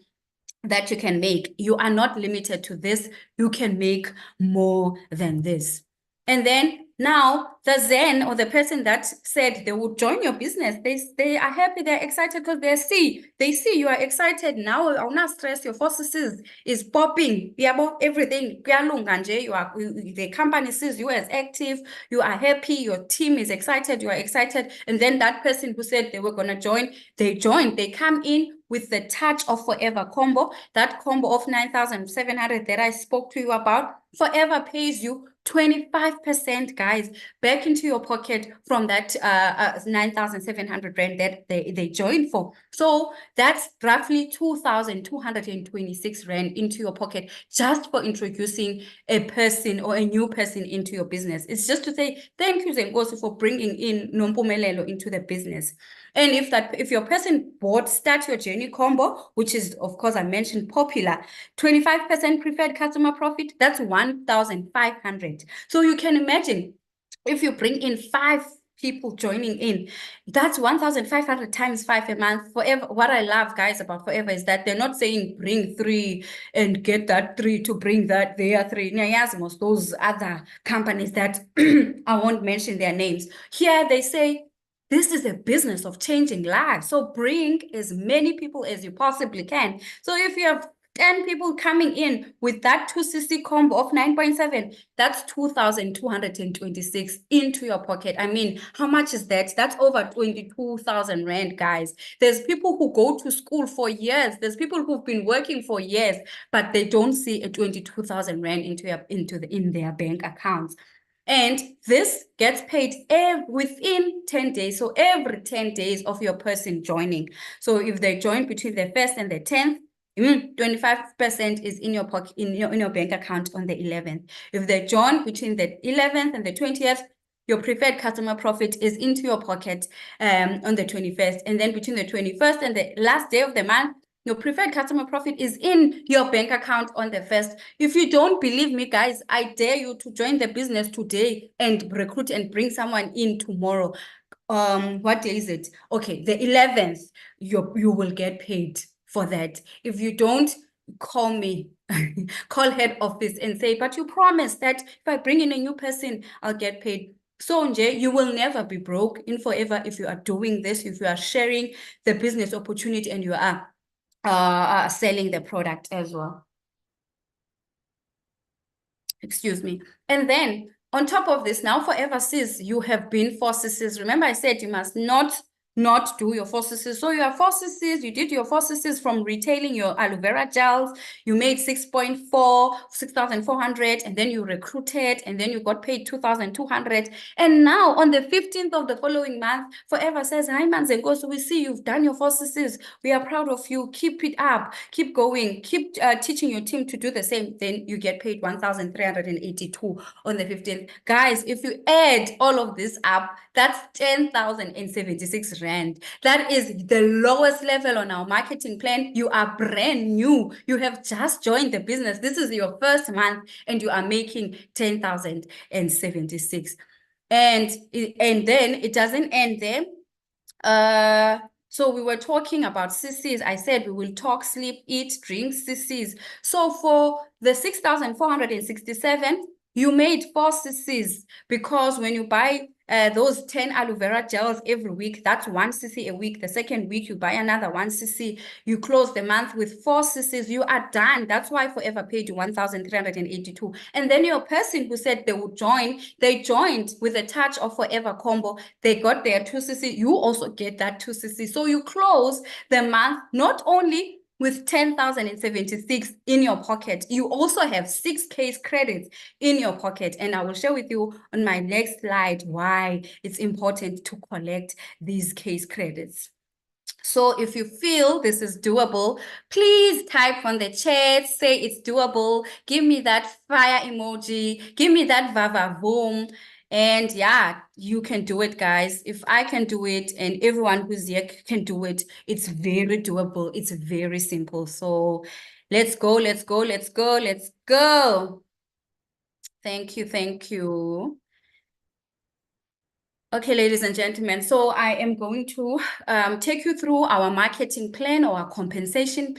that you can make. You are not limited to this. You can make more than this. And then now the Zen or the person that said they would join your business, they are happy, they're excited because they see you are excited now. I'll not stress, your 4CCs is popping. Everything. The company sees you as active, you are happy, your team is excited, you are excited. And then that person who said they were going to join, they joined, they come in with the touch of Forever combo, that combo of 9,700 that I spoke to you about. Forever pays you 25%, guys, back back into your pocket from that 9,700 rand that they joined for. So that's roughly 2,226 rand into your pocket just for introducing a person or a new person into your business. It's just to say thank you, Zenkosi, for bringing in Nompumelelo into the business. And if your person bought Start Your Journey combo, which is, of course, I mentioned popular, 25% preferred customer profit, that's 1,500. So you can imagine if you bring in 5 people joining in, that's 1,500 times 5 a month. Forever. What I love, guys, about Forever is that they're not saying bring 3 and get that 3 to bring that there 3. Nyasmos, those other companies that I won't mention their names. Here they say, this is a business of changing lives. So bring as many people as you possibly can. So if you have 10 people coming in with that 2cc combo of 9.7, that's 2,226 into your pocket. I mean, how much is that? That's over 22,000 rand, guys. There's people who go to school for years. There's people who've been working for years, but they don't see a 22,000 rand in their bank accounts. And this gets paid within 10 days. So every 10 days of your person joining. So if they join between the 1st and the 10th, 25% is in your pocket, in your bank account on the 11th. If they join between the 11th and the 20th, your preferred customer profit is into your pocket on the 21st. And then between the 21st and the last day of the month, your preferred customer profit is in your bank account on the 1st. If you don't believe me, guys, I dare you to join the business today and recruit and bring someone in tomorrow. What day is it? Okay, the 11th, you will get paid for that. If you don't, call me, call head office and say, but you promised that if I bring in a new person, I'll get paid. So Nje, you will never be broke in Forever if you are doing this, if you are sharing the business opportunity and you are selling the product as well. Excuse me. And then on top of this, now Forever says you have been 4ccs. Remember I said you must not do your 4ccs. So you are 4ccs, you did your 4ccs from retailing your aloe vera gels, you made 6,400, and then you recruited, and then you got paid 2,200. And now on the 15th of the following month, Forever says, hi man Zenkosi, we see you've done your 4ccs. We are proud of you. Keep it up. Keep going. Keep teaching your team to do the same. Then you get paid 1,382 on the 15th. Guys, if you add all of this up, that's 10,076 rand. That is the lowest level on our marketing plan. You are brand new. You have just joined the business. This is your first month and you are making 10,076. And then it doesn't end there. So we were talking about CCs. I said we will talk, sleep, eat, drink, CCs. So for the 6,467, you made 4ccs because when you buy those 10 aloe vera gels every week, that's 1cc a week. The second week, you buy another 1cc. You close the month with 4ccs. You are done. That's why Forever paid you 1,382. And then your person who said they would join, they joined with a touch of Forever combo. They got their 2cc. You also get that 2cc. So you close the month not only with 10,076 in your pocket, you also have 6 case credits in your pocket. And I will share with you on my next slide why it's important to collect these case credits. So if you feel this is doable, please type on the chat, say it's doable, give me that fire emoji, give me that vavavoom. And yeah, you can do it, guys. If I can do it and everyone who's here can do it, it's very doable. It's very simple. So let's go, let's go, let's go, let's go. Thank you, thank you. Okay, ladies and gentlemen, so I am going to take you through our marketing plan or our compensation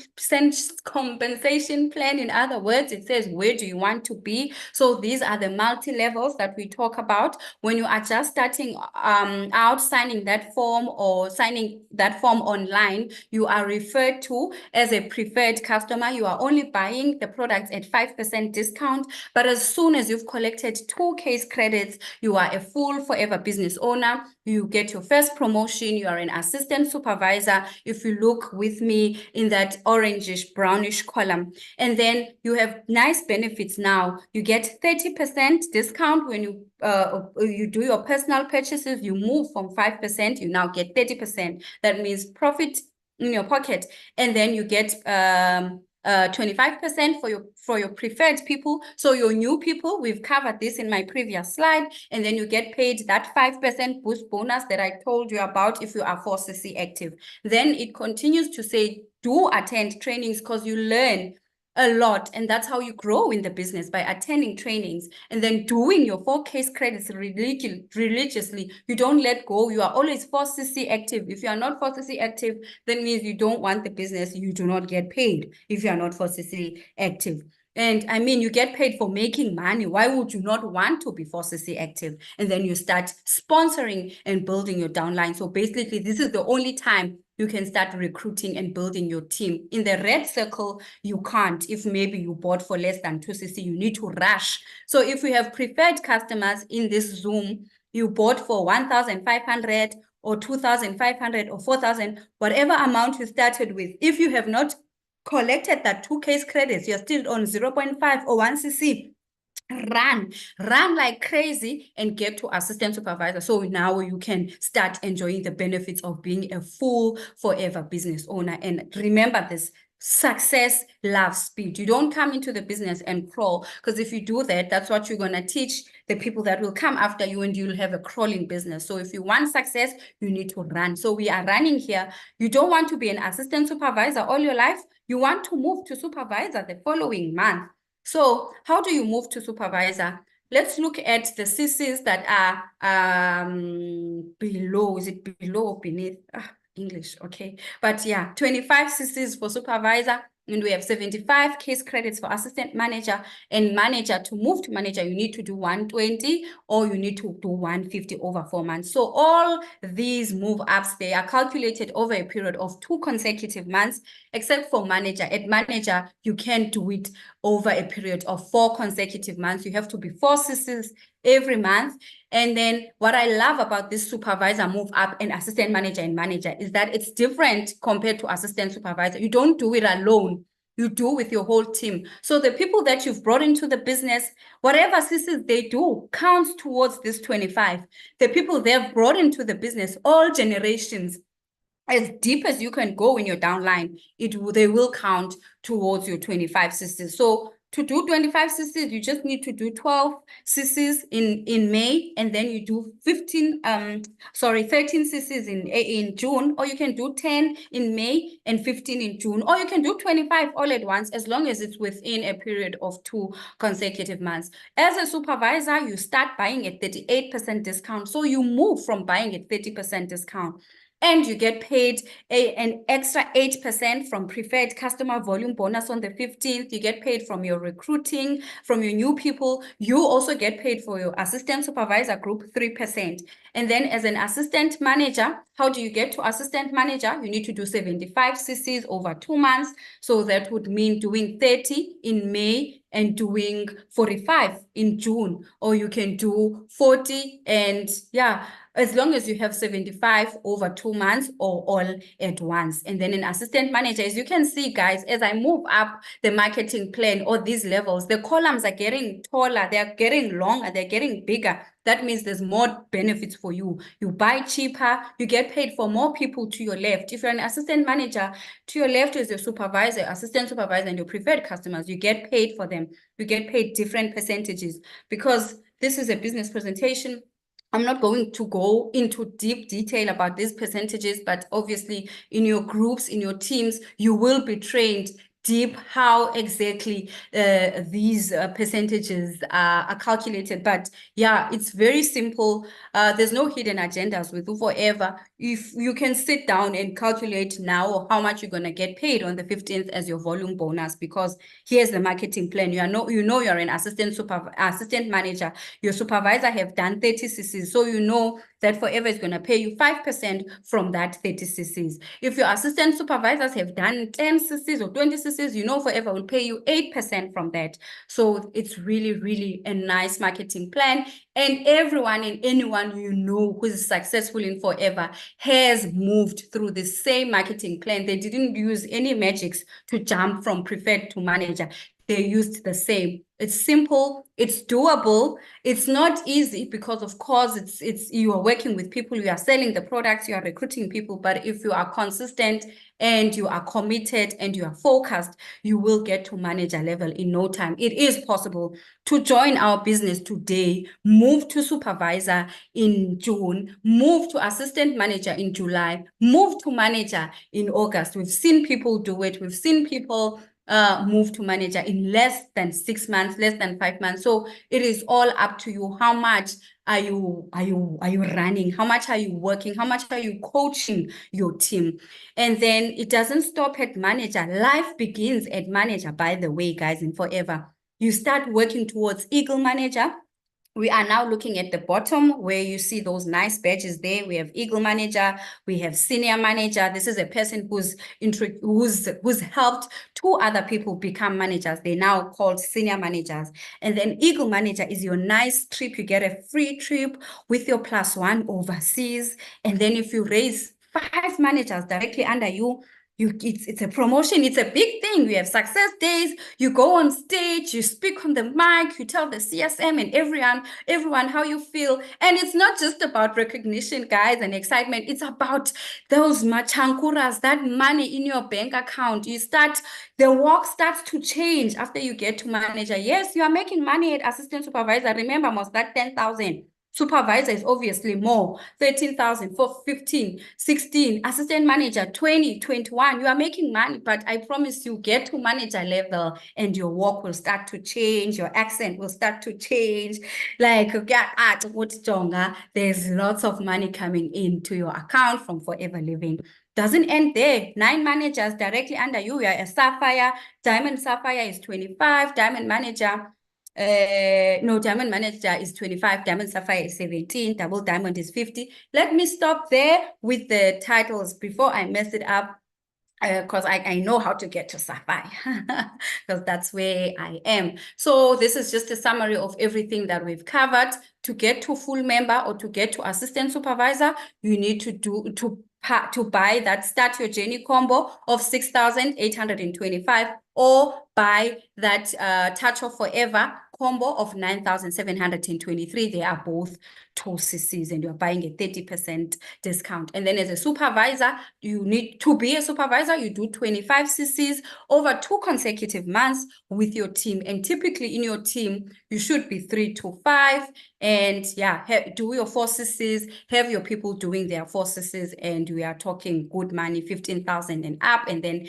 plan. In other words, it says, where do you want to be? So these are the multi-levels that we talk about. When you are just starting out signing that form or signing that form online, you are referred to as a preferred customer. You are only buying the products at 5% discount. But as soon as you've collected 2 case credits, you are a full Forever business owner, you get your first promotion, you are an assistant supervisor. If you look with me in that orangish, brownish column, and then you have nice benefits now. You get 30% discount when you do your personal purchases. You move from 5%, you now get 30%. That means profit in your pocket. And then you get 25% for your preferred people. So your new people, we've covered this in my previous slide, and then you get paid that 5% boost bonus that I told you about if you are 4cc active. Then it continues to say, do attend trainings because you learn a lot, and that's how you grow in the business, by attending trainings and then doing your 4 case credits religiously. You don't let go. You are always 4cc active. If you are not 4cc active, that means you don't want the business. You do not get paid if you are not 4cc active. And I mean, you get paid for making money. Why would you not want to be 4cc active? And then you start sponsoring and building your downline. So basically, this is the only time you can start recruiting and building your team. In the red circle, you can't. If maybe you bought for less than 2cc, you need to rush. So if we have preferred customers in this Zoom, you bought for 1,500 or 2,500 or 4,000, whatever amount you started with. If you have not collected that 2 case credits, you're still on 0.5 or 1cc, run like crazy and get to assistant supervisor. So now you can start enjoying the benefits of being a full forever business owner. And remember this, success loves speed. You don't come into the business and crawl, because if you do that, that's what you're going to teach the people that will come after you, and you'll have a crawling business. So if you want success, you need to run. So we are running here. You don't want to be an assistant supervisor all your life. You want to move to supervisor the following month. So how do you move to supervisor? Let's look at the CCs that are below. Is it below or beneath? English, okay. But yeah, 25 CCs for supervisor, and we have 75 case credits for assistant manager. And manager, to move to manager, you need to do 120 or you need to do 150 over 4 months. So all these move ups, they are calculated over a period of 2 consecutive months, except for manager. At manager, you can't do it over a period of 4 consecutive months. You have to be 4 CCs every month. And then what I love about this supervisor move up and assistant manager and manager is that it's different compared to assistant supervisor. You don't do it alone. You do with your whole team. So the people that you've brought into the business, whatever CCs they do counts towards this 25. The people they've brought into the business, all generations, as deep as you can go in your downline, they will count towards your 25 CCs. So to do 25 CCs, you just need to do 12 CCs in May, and then you do 13 CCs in June, or you can do 10 in May and 15 in June, or you can do 25 all at once, as long as it's within a period of 2 consecutive months. As a supervisor, you start buying at 38% discount. So you move from buying at 30% discount. And you get paid an extra 8% from preferred customer volume bonus on the 15th. You get paid from your recruiting, from your new people. You also get paid for your assistant supervisor group, 3%. And then as an assistant manager, how do you get to assistant manager? You need to do 75 CCs over 2 months. So that would mean doing 30 in May and doing 45 in June, or you can do 40, and yeah, as long as you have 75 over 2 months or all at once. And then an assistant manager, as you can see, guys, as I move up the marketing plan or these levels, the columns are getting taller, they're getting longer, they're getting bigger. That means there's more benefits for you. You buy cheaper, you get paid for more people to your left. If you're an assistant manager, to your left is your supervisor, assistant supervisor, and your preferred customers. You get paid for them. You get paid different percentages. Because this is a business presentation, I'm not going to go into deep detail about these percentages, but obviously in your groups, in your teams, you will be trained deep how exactly these percentages are calculated. But yeah, it's very simple. There's no hidden agendas with Forever. If you can sit down and calculate now how much you're going to get paid on the 15th as your volume bonus, because here's the marketing plan. You know you're an assistant manager. Your supervisor have done 30 CCs, so you know that Forever is going to pay you 5% from that 30 CCs. If your assistant supervisors have done 10 CCs or 20 CCs, you know Forever will pay you 8% from that. So it's really, really a nice marketing plan. And everyone and anyone you know who is successful in Forever has moved through the same marketing plan. They didn't use any magics to jump from prefect to manager. They used the same. It's simple, it's doable. It's not easy because of course it's you are working with people, you are selling the products, you are recruiting people, but if you are consistent and you are committed and you are focused, you will get to manager level in no time. It is possible to join our business today, move to supervisor in June, move to assistant manager in July, move to manager in August. We've seen people do it. We've seen people move to manager in less than 6 months, less than 5 months. So it is all up to you. How much are you running? How much are you working? How much are you coaching your team? And then it doesn't stop at manager. Life begins at manager, by the way, guys, in Forever. You start working towards Eagle Manager. We are now looking at the bottom where you see those nice badges there. We have Eagle Manager, we have Senior Manager. This is a person who's helped 2 other people become managers. They're now called Senior Managers. And then Eagle Manager is your nice trip. You get a free trip with your +1 overseas. And then if you raise 5 managers directly under you, it's a promotion, it's a big thing. We have success days, you go on stage, you speak on the mic, you tell the CSM and everyone how you feel. And it's not just about recognition, guys, and excitement. It's about those machankuras, that money in your bank account. The work starts to change after you get to manager. Yes, you are making money at assistant supervisor. Remember, most that 10,000. Supervisor is obviously more, 13,000 for 15, 16, assistant manager, 20, 21. You are making money, but I promise you get to manager level and your work will start to change. Your accent will start to change. Like, there's lots of money coming into your account from Forever Living. Doesn't end there. 9 managers directly under you. You are a Sapphire. Diamond Sapphire is 25. Diamond Manager. No, Diamond Manager is 25, Diamond Sapphire is 17, Double Diamond is 50. Let me stop there with the titles before I mess it up, because I know how to get to Sapphire, because that's where I am. So this is just a summary of everything that we've covered. To get to full member or to get to assistant supervisor, you need to buy that Start Your Journey combo of 6,825 or buy that Touch of Forever combo of 9,723. They are both 2 cc's and you're buying a 30% discount. And then as a supervisor, you need to be a supervisor, you do 25 cc's over 2 consecutive months with your team. And typically in your team, you should be 3 to 5. And yeah, do your 4 cc's, have your people doing their 4 cc's, and we are talking good money, 15,000 and up. And then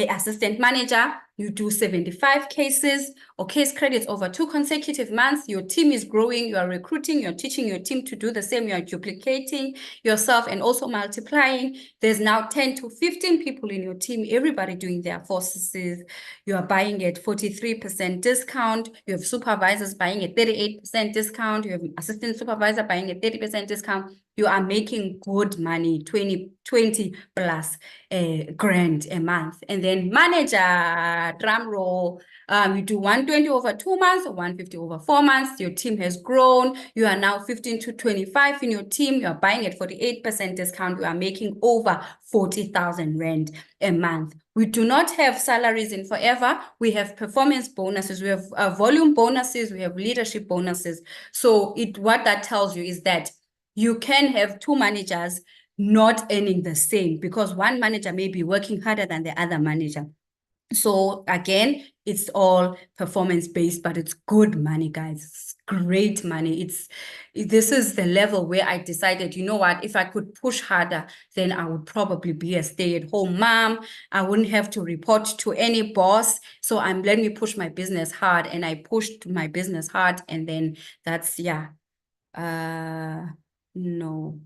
assistant manager, you do 75 cases or case credits over 2 consecutive months. Your team is growing, you are recruiting, you're teaching your team to do the same, you are duplicating yourself and also multiplying. There's now 10 to 15 people in your team, everybody doing their 4 cc's. You are buying at 43% discount. You have supervisors buying at 38% discount. You have assistant supervisor buying at 30% discount. You are making good money, 20 plus grand a month. And then manager, drum roll, you do 120 over 2 months or 150 over 4 months. Your team has grown. You are now 15 to 25 in your team. You are buying at 48% discount. You are making over 40,000 rand a month. We do not have salaries in Forever. We have performance bonuses. We have volume bonuses. We have leadership bonuses. So what that tells you is that you can have 2 managers not earning the same because one manager may be working harder than the other manager. So again, it's all performance-based, but it's good money, guys. It's great money. This is the level where I decided, you know what, if I could push harder, then I would probably be a stay-at-home mom. I wouldn't have to report to any boss. So let me push my business hard. And I pushed my business hard. And then that's, yeah. No.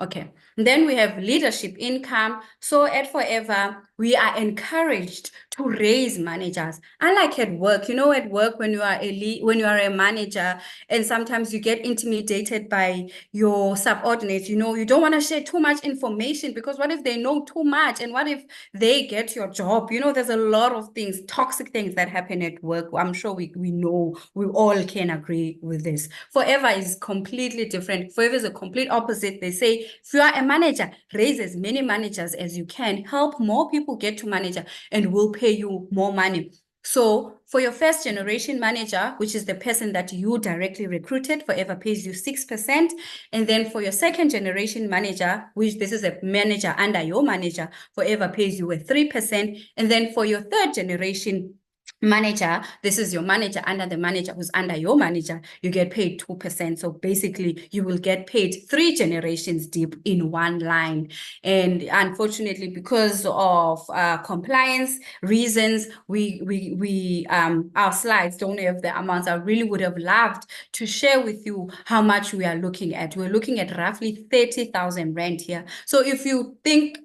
Okay, and then we have leadership income. So at Forever, we are encouraged to raise managers. Unlike at work, at work when you are when you are a manager, and sometimes you get intimidated by your subordinates, you don't want to share too much information, because what if they know too much, and what if they get your job? There's a lot of things, toxic things that happen at work. I'm sure we know, we all can agree with this. Forever is completely different. Forever is a complete opposite. They say, if you are a manager, raise as many managers as you can, help more people get to manager, and we'll pay you more money. So for your first generation manager, which is the person that you directly recruited, Forever pays you 6%. And then for your second generation manager, which this is a manager under your manager, Forever pays you a 3%. And then for your third generation manager, this is your manager under the manager who's under your manager, you get paid 2%. So basically you will get paid 3 generations deep in one line. And unfortunately, because of compliance reasons, we our slides don't have the amounts. I really would have loved to share with you how much we are looking at. We're looking at roughly 30,000 rand here. So if you think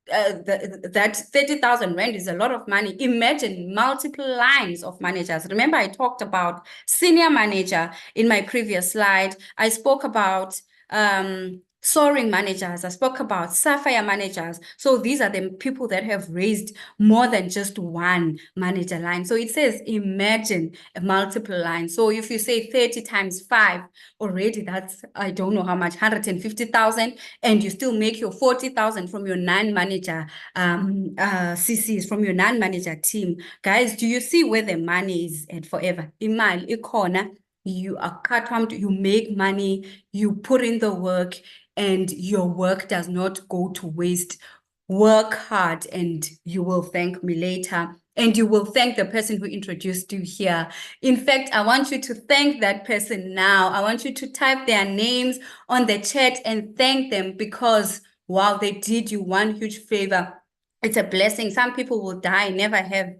that 30,000 rand is a lot of money, imagine multiple lines of managers. Remember, I talked about senior manager in my previous slide. I spoke about soaring managers. I spoke about sapphire managers. So these are the people that have raised more than just one manager line. So it says, imagine a multiple line. So if you say 30 times 5, already that's, I don't know how much, 150,000, and you still make your 40,000 from your non-manager CCs, from your non-manager team. Guys, do you see where the money is at Forever? Imali ikhona, you are cut, you make money, you put in the work, and your work does not go to waste. Work hard and you will thank me later. And you will thank the person who introduced you here. In fact, I want you to thank that person now. I want you to type their names on the chat and thank them, because, wow, they did you one huge favor. It's a blessing. Some people will die, never have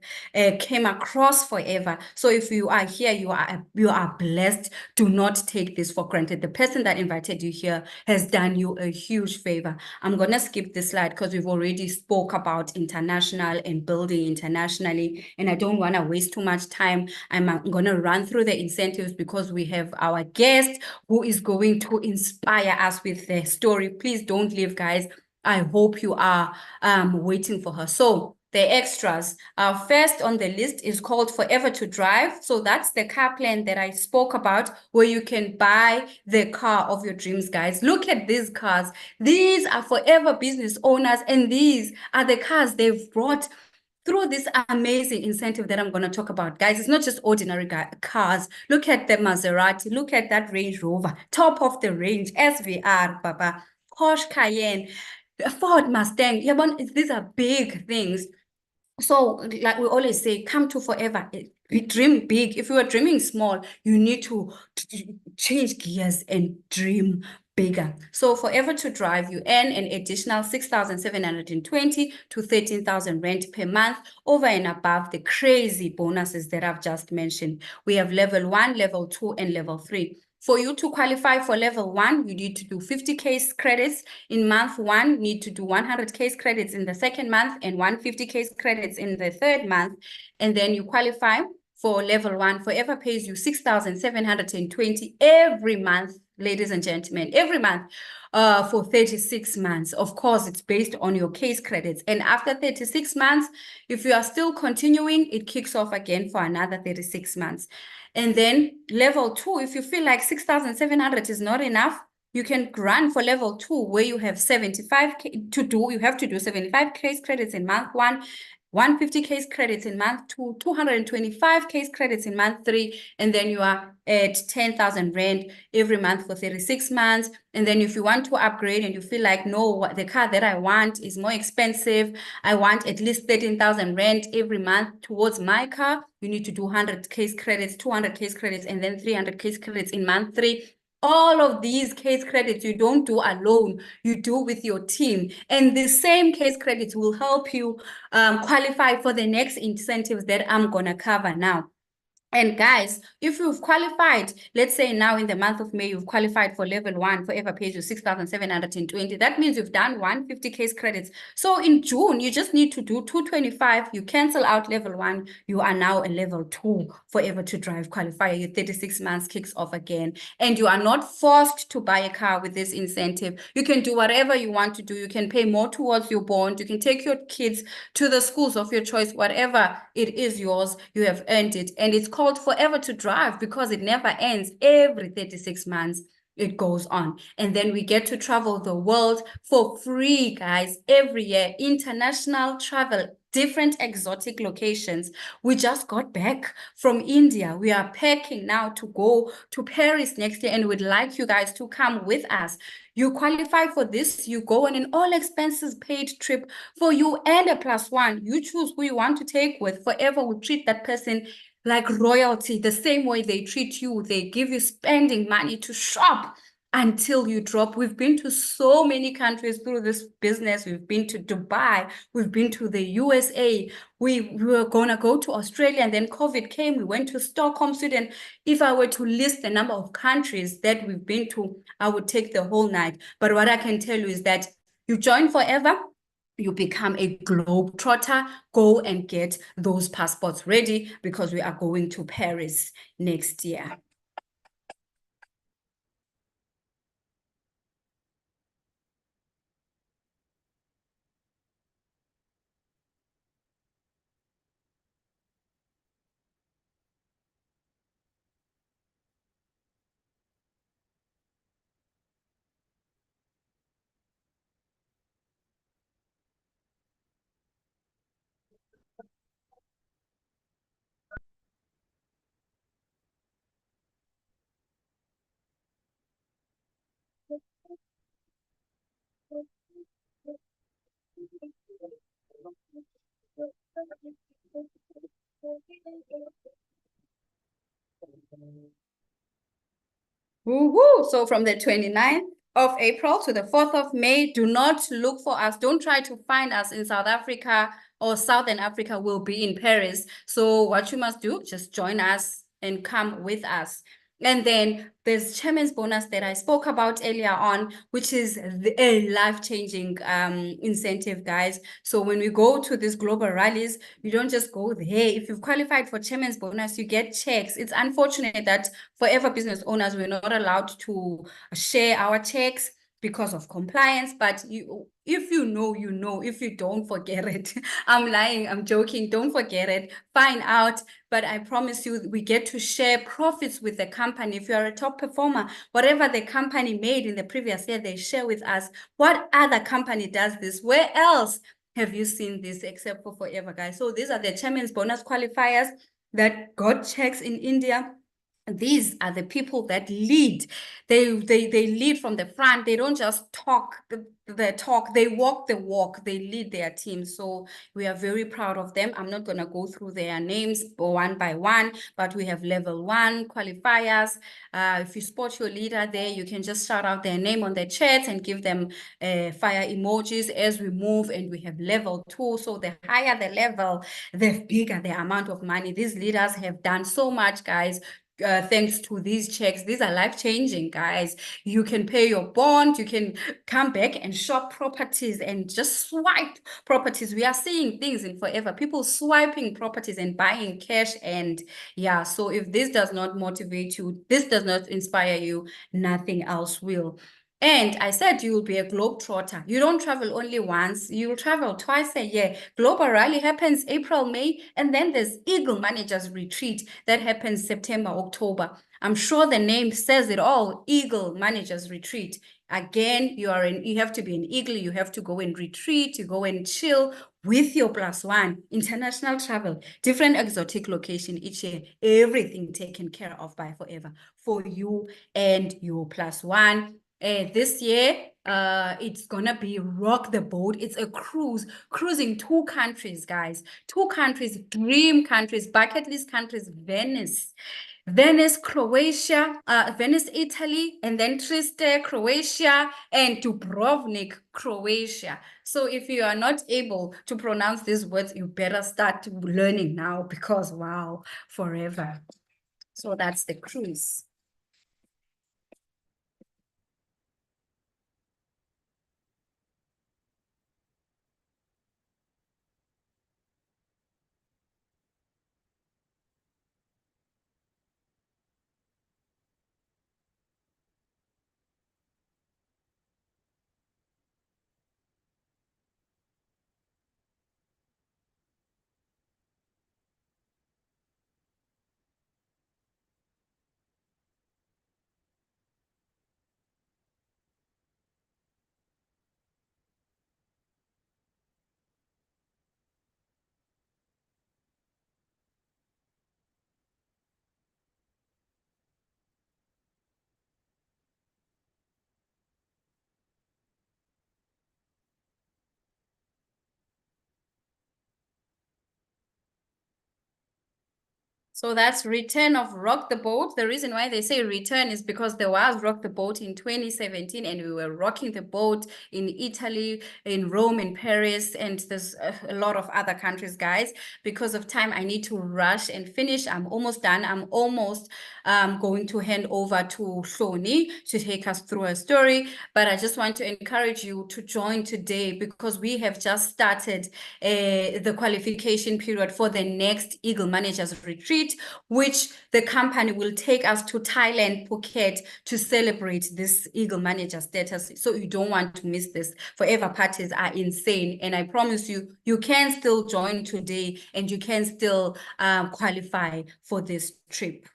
came across Forever. So if you are here, you are blessed. Do not take this for granted. The person that invited you here has done you a huge favor. I'm going to skip this slide because we've already spoke about international and building internationally, and I don't want to waste too much time. I'm going to run through the incentives because we have our guest who is going to inspire us with the story. Please don't leave, guys. I hope you are waiting for her. So the extras, first on the list is called Forever to Drive. So that's the car plan that I spoke about, where you can buy the car of your dreams, guys. Look at these cars. These are Forever business owners, and these are the cars they've brought through this amazing incentive that I'm going to talk about. Guys, it's not just ordinary cars. Look at the Maserati. Look at that Range Rover, top of the range, SVR, Baba, Porsche Cayenne, Ford Mustang. Yeah, but these are big things. So like we always say, come to Forever. We dream big. If you are dreaming small, you need to change gears and dream bigger. So Forever to Drive, you earn an additional 6,720 to 13,000 rand per month over and above the crazy bonuses that I've just mentioned. We have level 1, level 2, and level 3. For you to qualify for level 1, you need to do 50 case credits in month 1, you need to do 100 case credits in the second month, and 150 case credits in the third month. And then you qualify for level 1. Forever pays you 6,720 every month, ladies and gentlemen, every month for 36 months. Of course, it's based on your case credits. And after 36 months, if you are still continuing, it kicks off again for another 36 months. And then level 2, if you feel like 6,700 is not enough, you can run for level 2, where you have 75 to do. You have to do 75 case credits in month 1, 150 case credits in month 2, 225 case credits in month 3, and then you are at 10,000 rand every month for 36 months. And then if you want to upgrade and you feel like, no, the car that I want is more expensive, I want at least 13,000 rand every month towards my car, you need to do 100 case credits, 200 case credits, and then 300 case credits in month 3. All of these case credits you don't do alone, you do with your team. And the same case credits will help you qualify for the next incentives that I'm going to cover now. And guys, if you've qualified, let's say now in the month of May, you've qualified for level 1, Forever pays you 6,720. That means you've done 150 case credits. So in June, you just need to do 225. You cancel out level 1. You are now a level 2 Forever to Drive qualifier. Your 36 months kicks off again. And you are not forced to buy a car with this incentive. You can do whatever you want to do. You can pay more towards your bond. You can take your kids to the schools of your choice. Whatever it is yours, you have earned it. And it's called Forever to Drive because it never ends. Every 36 months it goes on, and then we get to travel the world for free, guys, every year. International travel, different exotic locations. We just got back from India. We are packing now to go to Paris next year, and we'd like you guys to come with us. You qualify for this, you go on an all expenses paid trip for you and a +1. You choose who you want to take with. Forever will treat that person like royalty, the same way they treat you. They give you spending money to shop until you drop. We've been to so many countries through this business. We've been to Dubai. We've been to the USA. We were going to go to Australia, and then COVID came. We went to Stockholm, Sweden. If I were to list the number of countries that we've been to, I would take the whole night. But what I can tell you is that you join Forever, you become a globetrotter. Go and get those passports ready because we are going to Paris next year. Woohoo! So from the 29th of April to the 4th of May, do not look for us. Don't try to find us in South Africa or Southern Africa. We'll be in Paris. So what you must do, just join us and come with us. And then there's chairman's bonus that I spoke about earlier on, which is a life-changing incentive, guys. So when we go to these global rallies, you don't just go there. If you've qualified for chairman's bonus, you get checks. It's unfortunate that Forever business owners, we're not allowed to share our checks because of compliance, but if you know, you know. If you don't, forget it. I'm lying, I'm joking. Don't forget it. Find out. But I promise you, we get to share profits with the company. If you are a top performer, whatever the company made in the previous year, they share with us. What other company does this? Where else have you seen this except for Forever, guys? So these are the chairman's bonus qualifiers that got checks in India. These are the people that lead. They lead from the front. They don't just talk the talk, they walk the walk. They lead their team. So we are very proud of them. I'm not going to go through their names one by one, but we have level 1 qualifiers. If you spot your leader there, you can just shout out their name on the chat and give them fire emojis as we move. And we have level 2. So the higher the level, the bigger the amount of money. These leaders have done so much, guys. Thanks to these checks. These are life-changing, guys. You can pay your bond, you can come back and shop properties and just swipe properties. We are seeing things in Forever, people swiping properties and buying cash. And yeah, so if this does not motivate you, this does not inspire you, nothing else will. And I said you will be a globetrotter. You don't travel only once, you'll travel twice a year. Global Rally happens April, May, and then there's Eagle Managers Retreat that happens September, October. I'm sure the name says it all, Eagle Managers Retreat. Again, you have to be an eagle, you have to go and retreat, you go and chill with your +1, international travel, different exotic location each year, everything taken care of by Forever for you and your +1. This year, it's gonna be rock the boat. It's a cruising 2 countries, guys. 2 countries, dream countries, bucket list countries. Venice, Croatia, Venice, Italy, and then Trieste, Croatia, and Dubrovnik, Croatia. So if you are not able to pronounce these words, you better start learning now because wow, forever. So that's the cruise. So that's return of Rock the Boat. The reason why they say return is because there was Rock the Boat in 2017 and we were rocking the boat in Italy, in Rome, in Paris, and there's a lot of other countries, guys. Because of time, I need to rush and finish. I'm almost done. I'm almost going to hand over to Hloni to take us through her story. But I just want to encourage you to join today because we have just started the qualification period for the next Eagle Managers Retreat, which the company will take us to Thailand, Phuket, to celebrate this Eagle Manager status. So you don't want to miss this. Forever parties are insane. And I promise you, you can still join today and you can still qualify for this trip.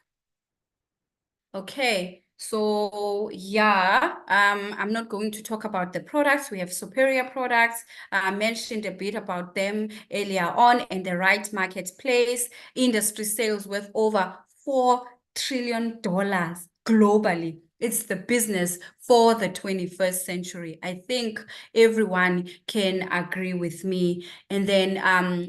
Okay, so yeah, I'm not going to talk about the products. We have superior products. I mentioned a bit about them earlier on, and the right marketplace, industry sales worth over $4 trillion globally. It's the business for the 21st century. I think everyone can agree with me. And then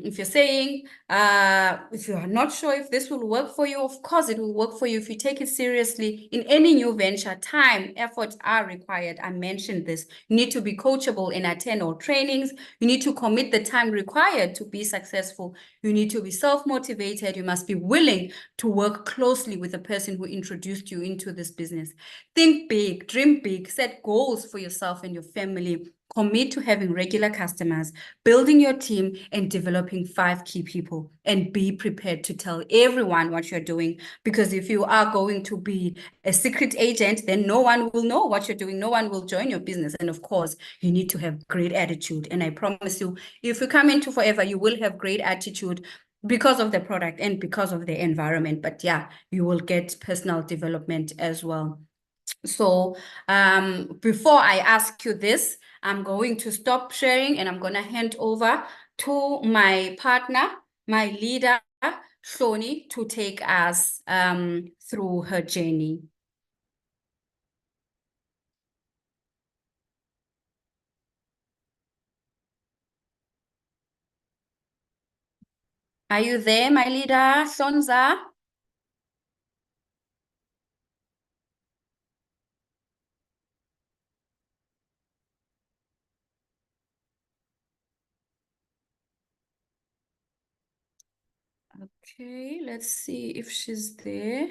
if you're saying, if you are not sure if this will work for you, of course it will work for you if you take it seriously. In any new venture, time, effort are required. I mentioned this. You need to be coachable and attend all trainings. You need to commit the time required to be successful. You need to be self-motivated. You must be willing to work closely with the person who introduced you into this business. Think big, dream big, set goals for yourself and your family. Commit to having regular customers, building your team, and developing 5 key people. And be prepared to tell everyone what you're doing. Because if you are going to be a secret agent, then no one will know what you're doing. No one will join your business. And of course, you need to have great attitude. And I promise you, if you come into Forever, you will have great attitude because of the product and because of the environment. But yeah, you will get personal development as well. So before I ask you this, I'm going to stop sharing and I'm going to hand over to my partner, my leader, Hloni, to take us through her journey. Are you there, my leader, Sonza? Okay, let's see if she's there.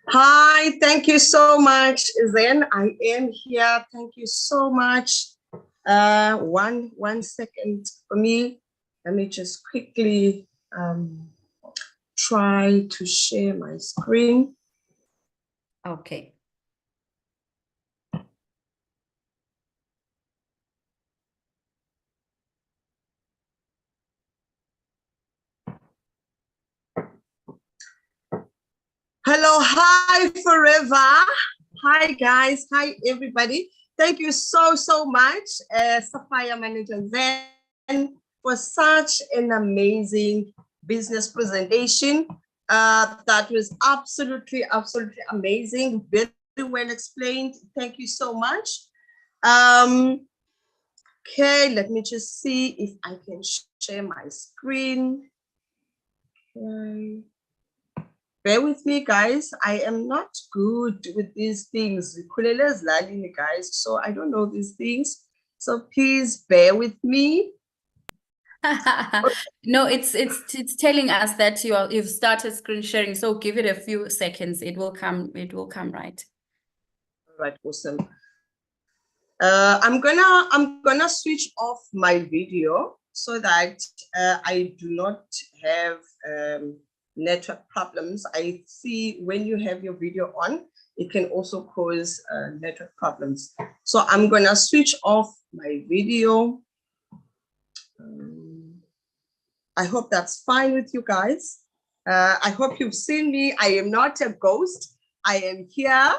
Hi, thank you so much, Zen. I am here. Thank you so much. One second for me. Let me just quickly try to share my screen. Okay. Hello, hi Forever. Hi guys, hi everybody. Thank you so much, Sapphire Manager Zen, for such an amazing business presentation. That was absolutely amazing. Very well explained. Thank you so much. Okay, let me just see if I can share my screen. Okay. Bear with me, guys. I am not good with these things. Hlonela Bulana, guys, so I don't know these things. So please bear with me. No, it's telling us that you've started screen sharing. So give it a few seconds. It will come right. All right, awesome. I'm gonna switch off my video so that I do not have network problems. I see when you have your video on, it can also cause network problems. So I'm gonna switch off my video. I hope that's fine with you guys. I hope you've seen me. I am not a ghost. I am here.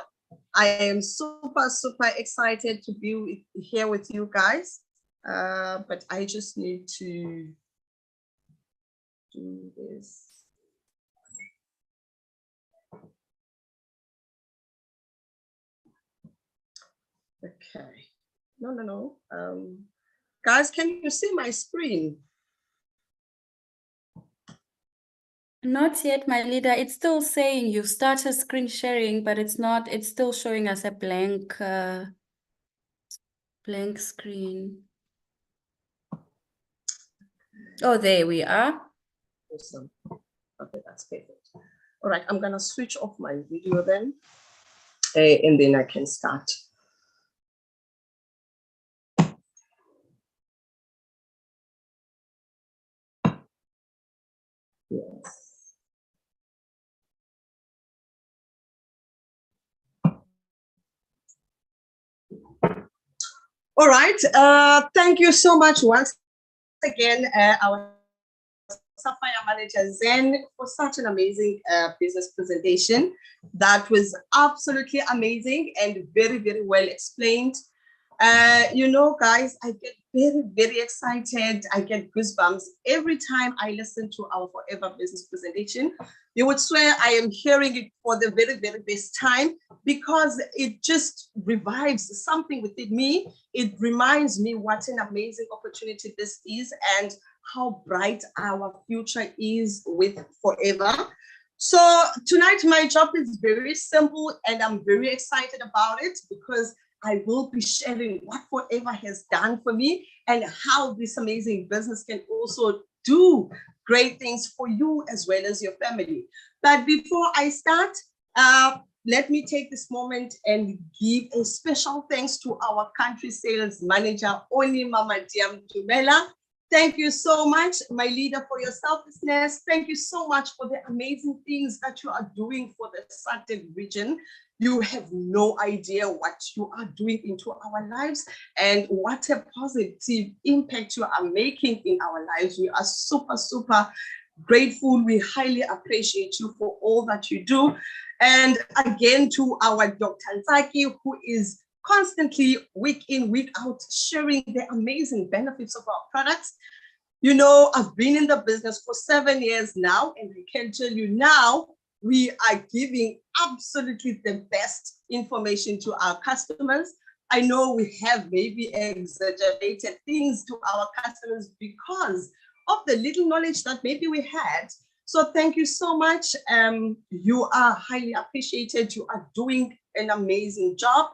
I am super, super excited to be here with you guys. But I just need to do this. Okay. No. Guys, can you see my screen? Not yet, my leader. It's still saying you've started screen sharing, but it's not. It's still showing us a blank screen. Oh, there we are. Awesome. Okay, that's perfect. All right, I'm gonna switch off my video then, and then I can start. Yes. All right. Thank you so much once again, our Sapphire Manager Zen, for such an amazing business presentation. That was absolutely amazing and very, very well explained. You know, guys, I get very, very excited. I get goosebumps every time I listen to our Forever Business presentation. You would swear I am hearing it for the very, very best time, because it just revives something within me. It reminds me what an amazing opportunity this is and how bright our future is with Forever. So tonight, my job is very simple and I'm very excited about it, because I will be sharing what Forever has done for me and how this amazing business can also do great things for you as well as your family. But before I start, let me take this moment and give a special thanks to our country sales manager, Oni Mama Diam Tumela. Thank you so much, my leader, for your selflessness. Thank you so much for the amazing things that you are doing for the SADC region. You have no idea what you are doing into our lives and what a positive impact you are making in our lives. We are super, super grateful. We highly appreciate you for all that you do. And again, to our Dr. Nzaki, who is constantly week in, week out, sharing the amazing benefits of our products. You know, I've been in the business for 7 years now, and I can tell you now, we are giving absolutely the best information to our customers. I know we have maybe exaggerated things to our customers because of the little knowledge that maybe we had. So thank you so much. You are highly appreciated. You are doing an amazing job.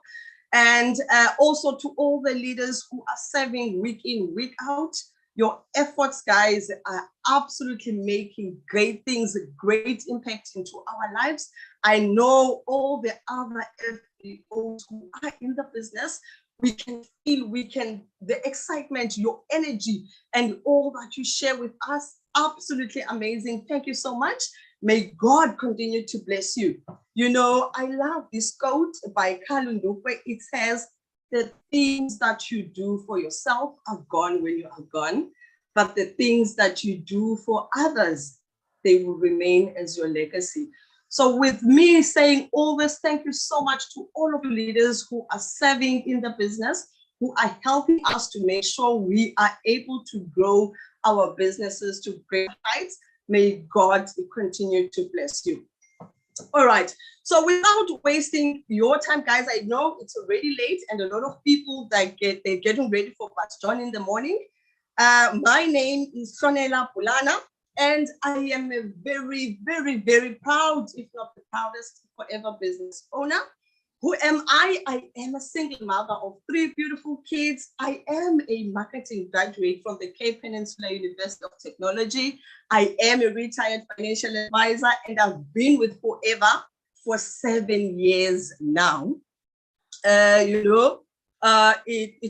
And also to all the leaders who are serving week in, week out, your efforts, guys, are absolutely making great things, a great impact into our lives. I know all the other FBOs who are in the business, we can feel, the excitement, your energy, and all that you share with us, absolutely amazing. Thank you so much. May God continue to bless you. You know, I love this quote by Kalundukwe. It says, the things that you do for yourself are gone when you are gone, but the things that you do for others, they will remain as your legacy. So with me saying all this, thank you so much to all of the leaders who are serving in the business, who are helping us to make sure we are able to grow our businesses to great heights. May God continue to bless you. All right. So without wasting your time, guys, I know it's already late and a lot of people they're getting ready for Pastor John in the morning. My name is Hlonela Bulana, and I am a very, very, very proud, if not the proudest, forever business owner. Who am I? I am a single mother of 3 beautiful kids. I am a marketing graduate from the Cape Peninsula University of Technology. I am a retired financial advisor, and I've been with Forever for 7 years now. It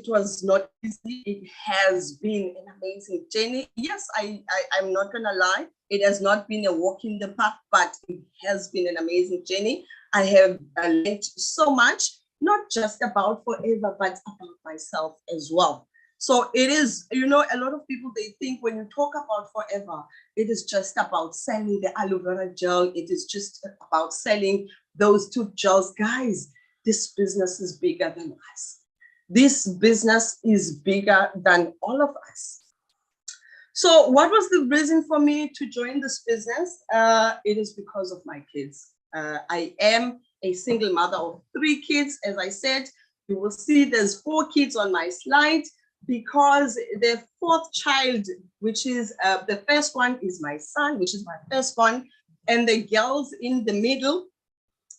was not easy. It has been an amazing journey. Yes, I'm not gonna lie. It has not been a walk in the park, but it has been an amazing journey. I have learned so much, not just about Forever, but about myself as well. So it is, a lot of people, they think when you talk about Forever, it is just about selling the aloe vera gel. It is just about selling those 2 gels. Guys, this business is bigger than us. This business is bigger than all of us. So what was the reason for me to join this business? It is because of my kids. I am a single mother of 3 kids. As I said, you will see there's 4 kids on my slide because the 4th child, which is the first one is my son, which is my first one, and the girls in the middle,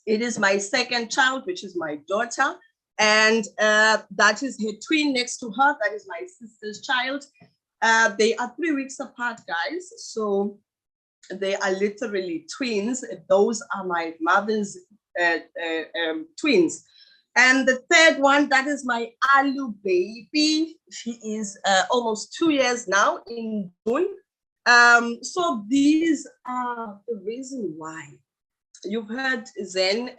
it is my 2nd child, which is my daughter, and that is her twin next to her. That is my sister's child. They are 3 weeks apart, guys. So they are literally twins. Those are my mother's twins. And the 3rd one, that is my Alu baby. She is almost 2 years now in June. So these are the reason why. You've heard Zen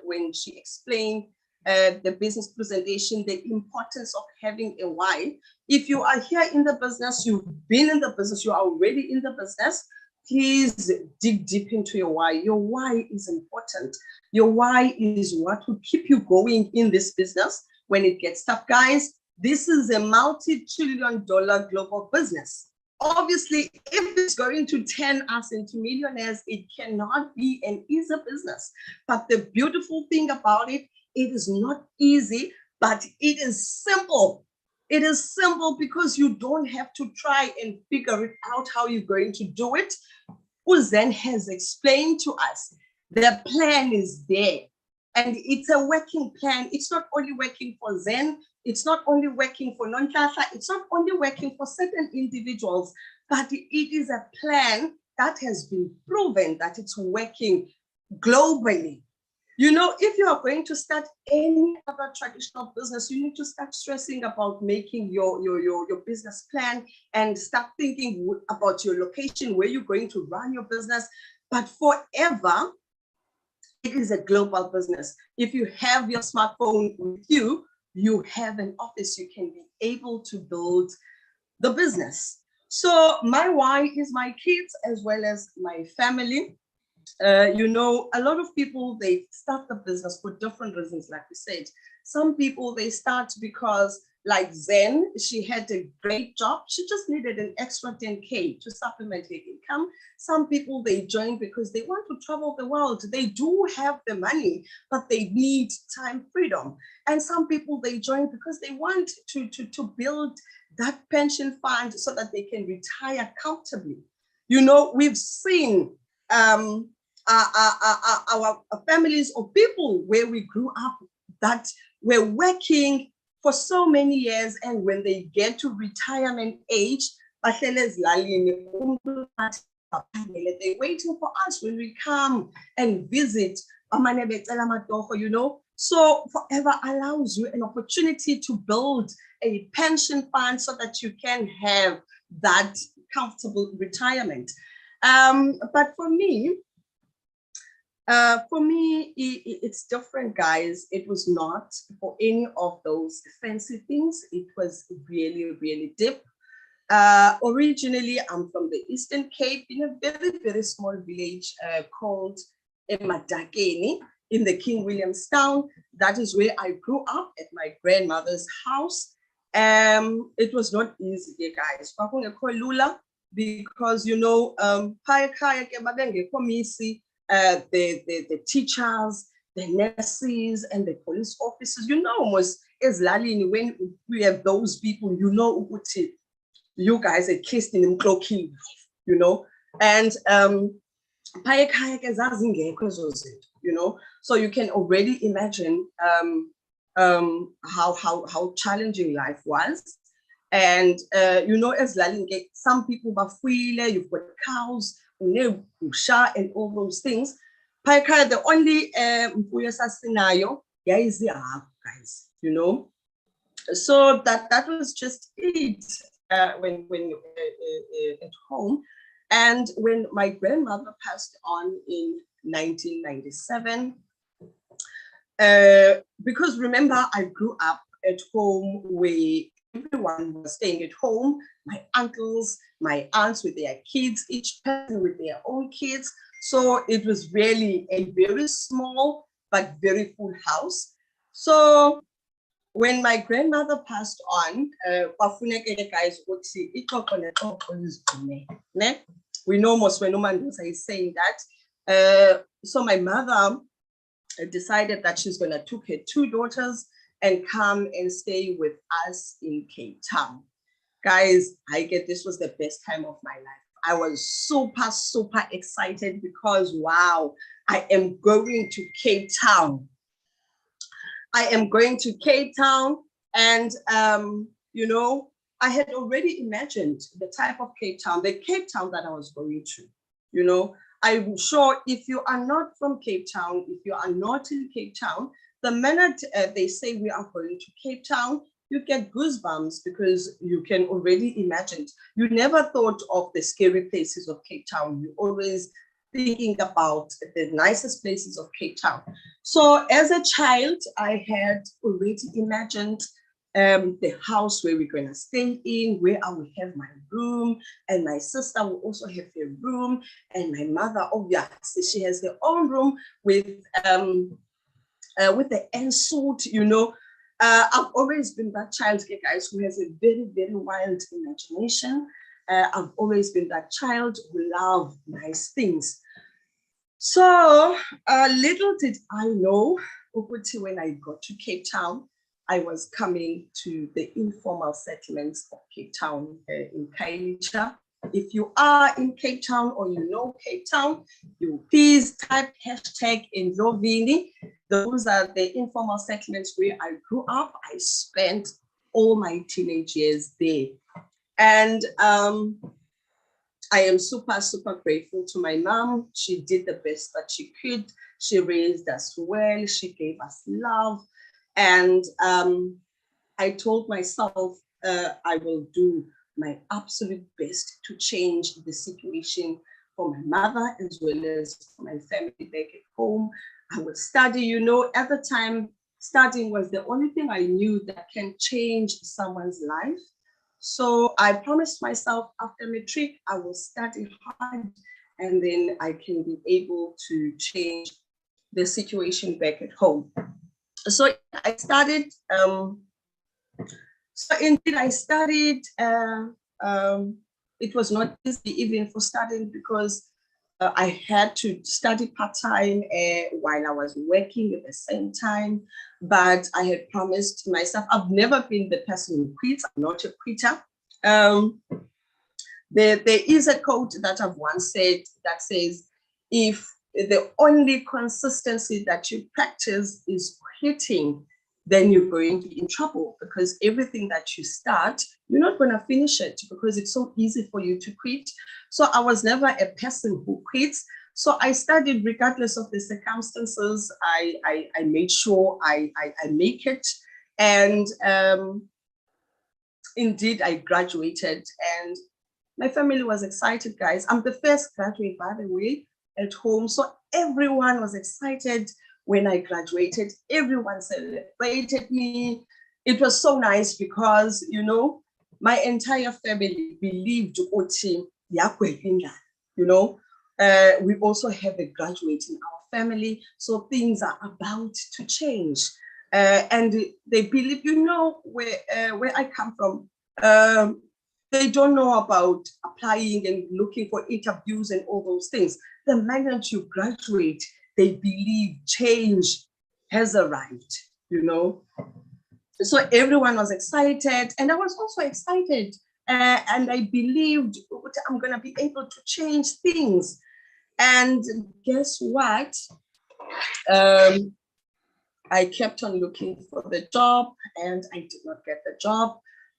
when she explained the business presentation, the importance of having a why. If you are here in the business, you've been in the business, you are already in the business, please dig deep into your why. Your why is important. Your why is what will keep you going in this business when it gets tough. Guys, this is a multi-trillion-dollar global business. Obviously, if it's going to turn us into millionaires, it cannot be an easy business. But the beautiful thing about it, it is not easy, but it is simple. It is simple because you don't have to try and figure it out how you're going to do it. Uzen has explained to us the plan is there. And it's a working plan. It's not only working for Zen, it's not only working for Nonhlanhla, it's not only working for certain individuals, but it is a plan that has been proven that it's working globally. If you are going to start any other traditional business, you need to start stressing about making your business plan and start thinking about your location, where you're going to run your business. But Forever, it is a global business. If you have your smartphone with you, you have an office, you can be able to build the business. So my why is my kids as well as my family. A lot of people, they start the business for different reasons, like we said. Some people, they start because, like Zen, she had a great job. She just needed an extra 10K to supplement her income. Some people, they join because they want to travel the world. They do have the money, but they need time freedom. And some people, they join because they want to build that pension fund so that they can retire comfortably. We've seen our families or people where we grew up that were working for so many years, and when they get to retirement age, they're waiting for us when we come and visit. So Forever allows you an opportunity to build a pension fund so that you can have that comfortable retirement. But for me, it's different, guys. It was not for any of those fancy things. It was really, really deep. Originally, I'm from the Eastern Cape in a very, very small village called Emadakeni in the King Williamstown. That is where I grew up at my grandmother's house. It was not easy, guys. Because the teachers, the nurses, and the police officers. You know, almost as Lalini, when we have those people, you know, you guys are kissed in the you know, and you know, so you can already imagine how challenging life was. And you know, as Lalinge, some people bafile, you've got cows, usha, and all those things. Paika, the only scenario, yeah, is the guys, you know. So that was just it when at home. And when my grandmother passed on in 1997, because remember, I grew up at home where everyone was staying at home, my uncles, my aunts with their kids, each person with their own kids. So it was really a very small but very full house. So when my grandmother passed on, guys, we know most when Mandusa is saying that. So my mother decided that she's going to take her 2 daughters and come and stay with us in Cape Town. Guys, this was the best time of my life. I was super excited because, wow, I am going to Cape Town. I am going to Cape Town, and you know, I had already imagined the type of Cape Town, the Cape Town that I was going to. You know, I'm sure if you are not from Cape Town, if you are not in Cape Town, the minute they say we are going to Cape Town, you get goosebumps because you can already imagine. You never thought of the scary places of Cape Town. You always thinking about the nicest places of Cape Town. So as a child, I had already imagined the house where we're going to stay in, where I will have my room, and my sister will also have her room, and my mother, obviously, she has her own room with the ensuite, you know. I've always been that child, guys, who has a very wild imagination. I've always been that child who love nice things. So little did I know, when I got to Cape Town, I was coming to the informal settlements of Cape Town in Kailicha. If you are in Cape Town or you know Cape Town, you please type hashtag Indlovini. Those are the informal settlements where I grew up. I spent all my teenage years there. And I am super grateful to my mom. She did the best that she could. She raised us well. She gave us love. And I told myself I will do my absolute best to change the situation for my mother as well as for my family back at home. I will study. You know, at the time, studying was the only thing I knew that can change someone's life. So I promised myself after matric, I will study hard and then I can be able to change the situation back at home. So I started, it was not easy even for studying because I had to study part-time while I was working at the same time, but I had promised myself, I've never been the person who quits, I'm not a quitter. There is a quote that I've once said that says, if the only consistency that you practice is quitting, then you're going to be in trouble because everything that you start, you're not going to finish it because it's so easy for you to quit. So I was never a person who quits. So I studied regardless of the circumstances. I made sure I make it. And indeed, I graduated and my family was excited, guys. I'm the first graduate, by the way, at home. So everyone was excited when I graduated. Everyone celebrated me. It was so nice because, you know, my entire family believed Oti, you know. We also have a graduate in our family. So things are about to change. And they believe, you know, where I come from, They don't know about applying and looking for interviews and all those things. The minute you graduate, they believe change has arrived, you know. So everyone was excited, and I was also excited. And I believed I'm going to be able to change things. And guess what? I kept on looking for the job, and I did not get the job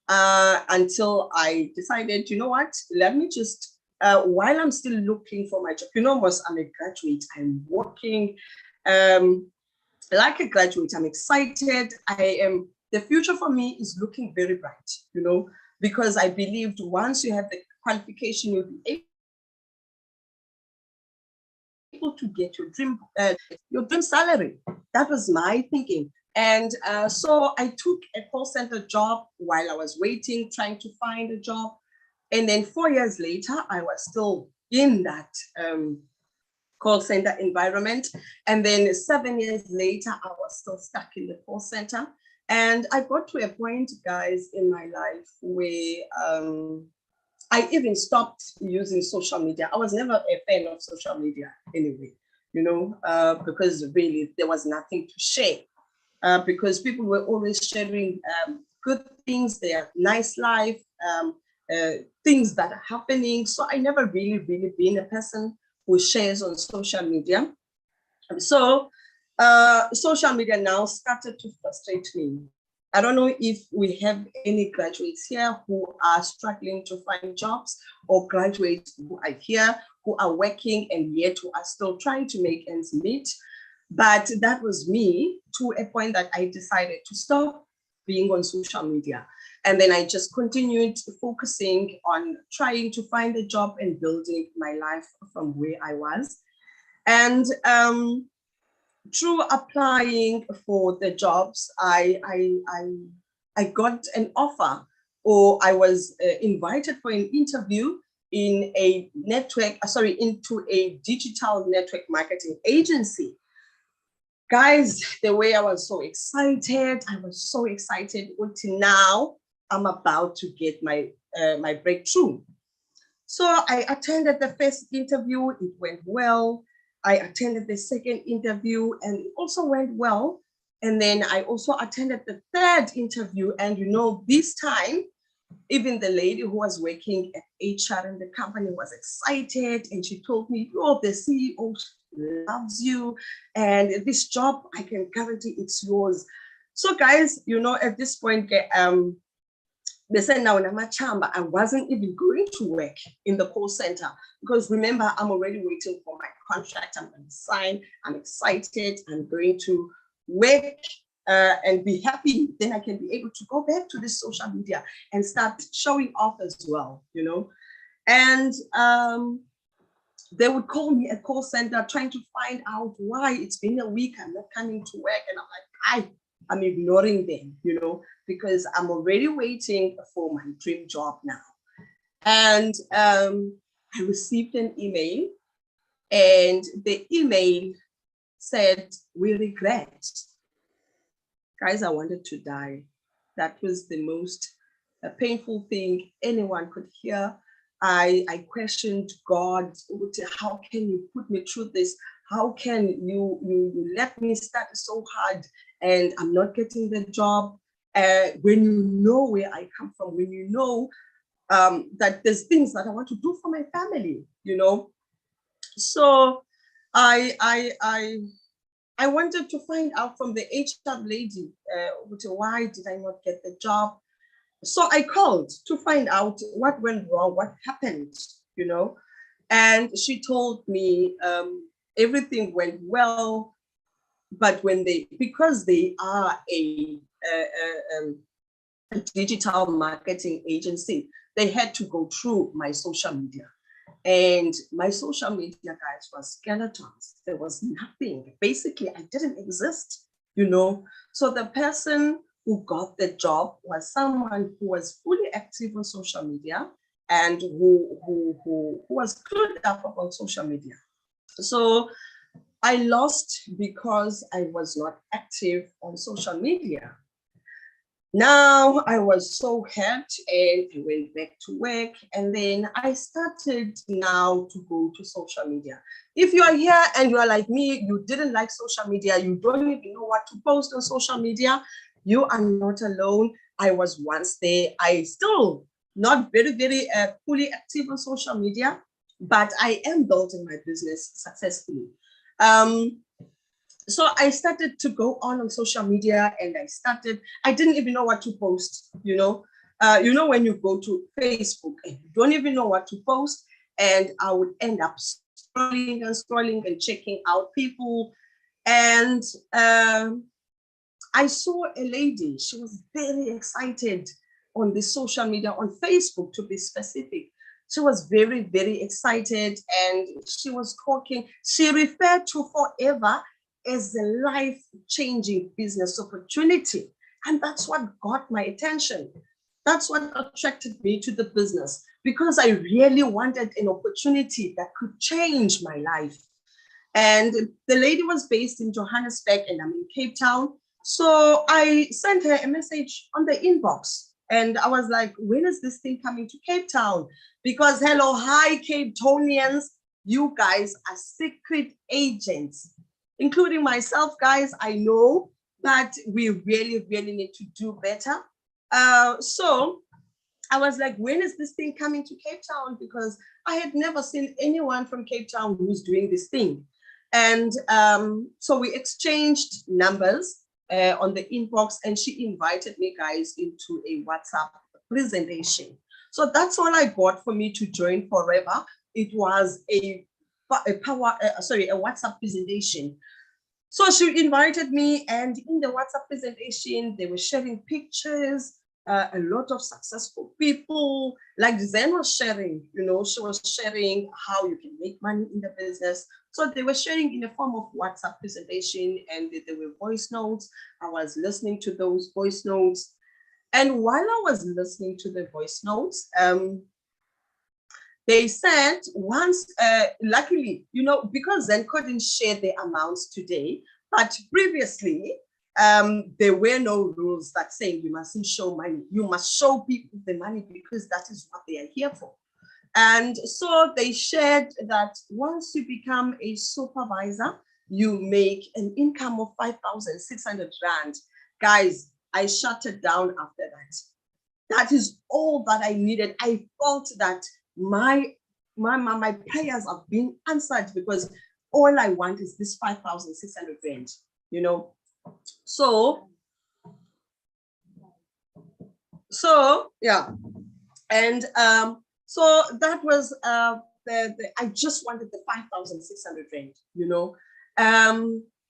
until I decided, you know what, let me just, while I'm still looking for my job, you know, I'm a graduate, I'm working like a graduate, I'm excited. The future for me is looking very bright, you know, because I believed once you have the qualification, you'll be able to get your dream salary. That was my thinking. And so I took a call center job while I was waiting, trying to find a job. And then 4 years later, I was still in that call center environment. And then 7 years later, I was still stuck in the call center. And I got to a point, guys, in my life where I even stopped using social media. I was never a fan of social media anyway, you know, because really there was nothing to share. Because people were always sharing good things, their nice life, things that are happening. So I never really been a person who shares on social media. So social media now started to frustrate me. I don't know if we have any graduates here who are struggling to find jobs, or graduates who are here who are working and yet who are still trying to make ends meet. But that was me, to a point that I decided to stop being on social media. And then I just continued focusing on trying to find a job and building my life from where I was. And through applying for the jobs, I got an offer, or I was invited for an interview in a into a digital network marketing agency. Guys, the way I was so excited until now I'm about to get my my breakthrough. So I attended the first interview, it went well. I attended the second interview and it also went well. And then I also attended the third interview. And you know, this time, even the lady who was working at HR in the company was excited. And she told me, oh, the CEO loves you. And this job, I can guarantee it's yours. So guys, you know, at this point, they said now I wasn't even going to work in the call center, because remember, I'm already waiting for my contract. I'm going to sign. I'm excited. I'm going to work and be happy. Then I can be able to go back to this social media and start showing off as well, you know. And they would call me at call center trying to find out why it's been a week, I'm not coming to work. And I'm like, I'm ignoring them, you know, because I'm already waiting for my dream job now. And I received an email, and the email said, we regret. Guys, I wanted to die. That was the most painful thing anyone could hear. I questioned God. How can you put me through this? How can you let me start so hard and I'm not getting the job? When you know where I come from, when you know that there's things that I want to do for my family, you know. So I wanted to find out from the HR lady, why did I not get the job? So I called to find out what went wrong, what happened, you know. And she told me everything went well, but because they are a digital marketing agency, they had to go through my social media. And my social media, guys, was skeletons. There was nothing. Basically, I didn't exist, you know. So the person who got the job was someone who was fully active on social media and who was clued up about social media. So I lost because I was not active on social media. Now I was so hurt and I went back to work, and then I started now to go to social media. If you are here and you are like me, you didn't like social media, you don't even know what to post on social media, you are not alone. I was once there. I still not very fully active on social media, but I am building my business successfully. So I started to go on social media, and I didn't even know what to post, when you go to Facebook and you don't even know what to post, and I would end up scrolling and checking out people. And I saw a lady, she was very excited on the social media, on Facebook to be specific. She was very excited, and she was talking. She referred to Forever as a life-changing business opportunity. And that's what got my attention. That's what attracted me to the business, because I really wanted an opportunity that could change my life. And the lady was based in Johannesburg, and I'm in Cape Town. So I sent her a message on the inbox, and I was like, when is this thing coming to Cape Town? Because hello, hi, Cape Townians, you guys are secret agents, including myself, guys. I know, but we really need to do better. So I was like, when is this thing coming to Cape Town? Because I had never seen anyone from Cape Town who's doing this thing. And so we exchanged numbers on the inbox, and she invited me, guys, into a WhatsApp presentation. So that's all I got for me to join Forever. It was a WhatsApp presentation. So she invited me, and in the WhatsApp presentation, they were sharing pictures, a lot of successful people. Like Zen was sharing, she was sharing how you can make money in the business. So they were sharing in the form of WhatsApp presentation, and there were voice notes. I was listening to those voice notes. And while I was listening to the voice notes, they said once, luckily, because Zen couldn't share the amounts today, but previously, there were no rules that saying you mustn't show money. You must show people the money, because that is what they are here for. And so they shared that once you become a supervisor, you make an income of 5,600 Rand. Guys, I shut it down after that. That is all that I needed. I felt that my prayers have been answered, because all I want is this 5,600 Rand, So yeah. And so that was I just wanted the 5,600 Rand,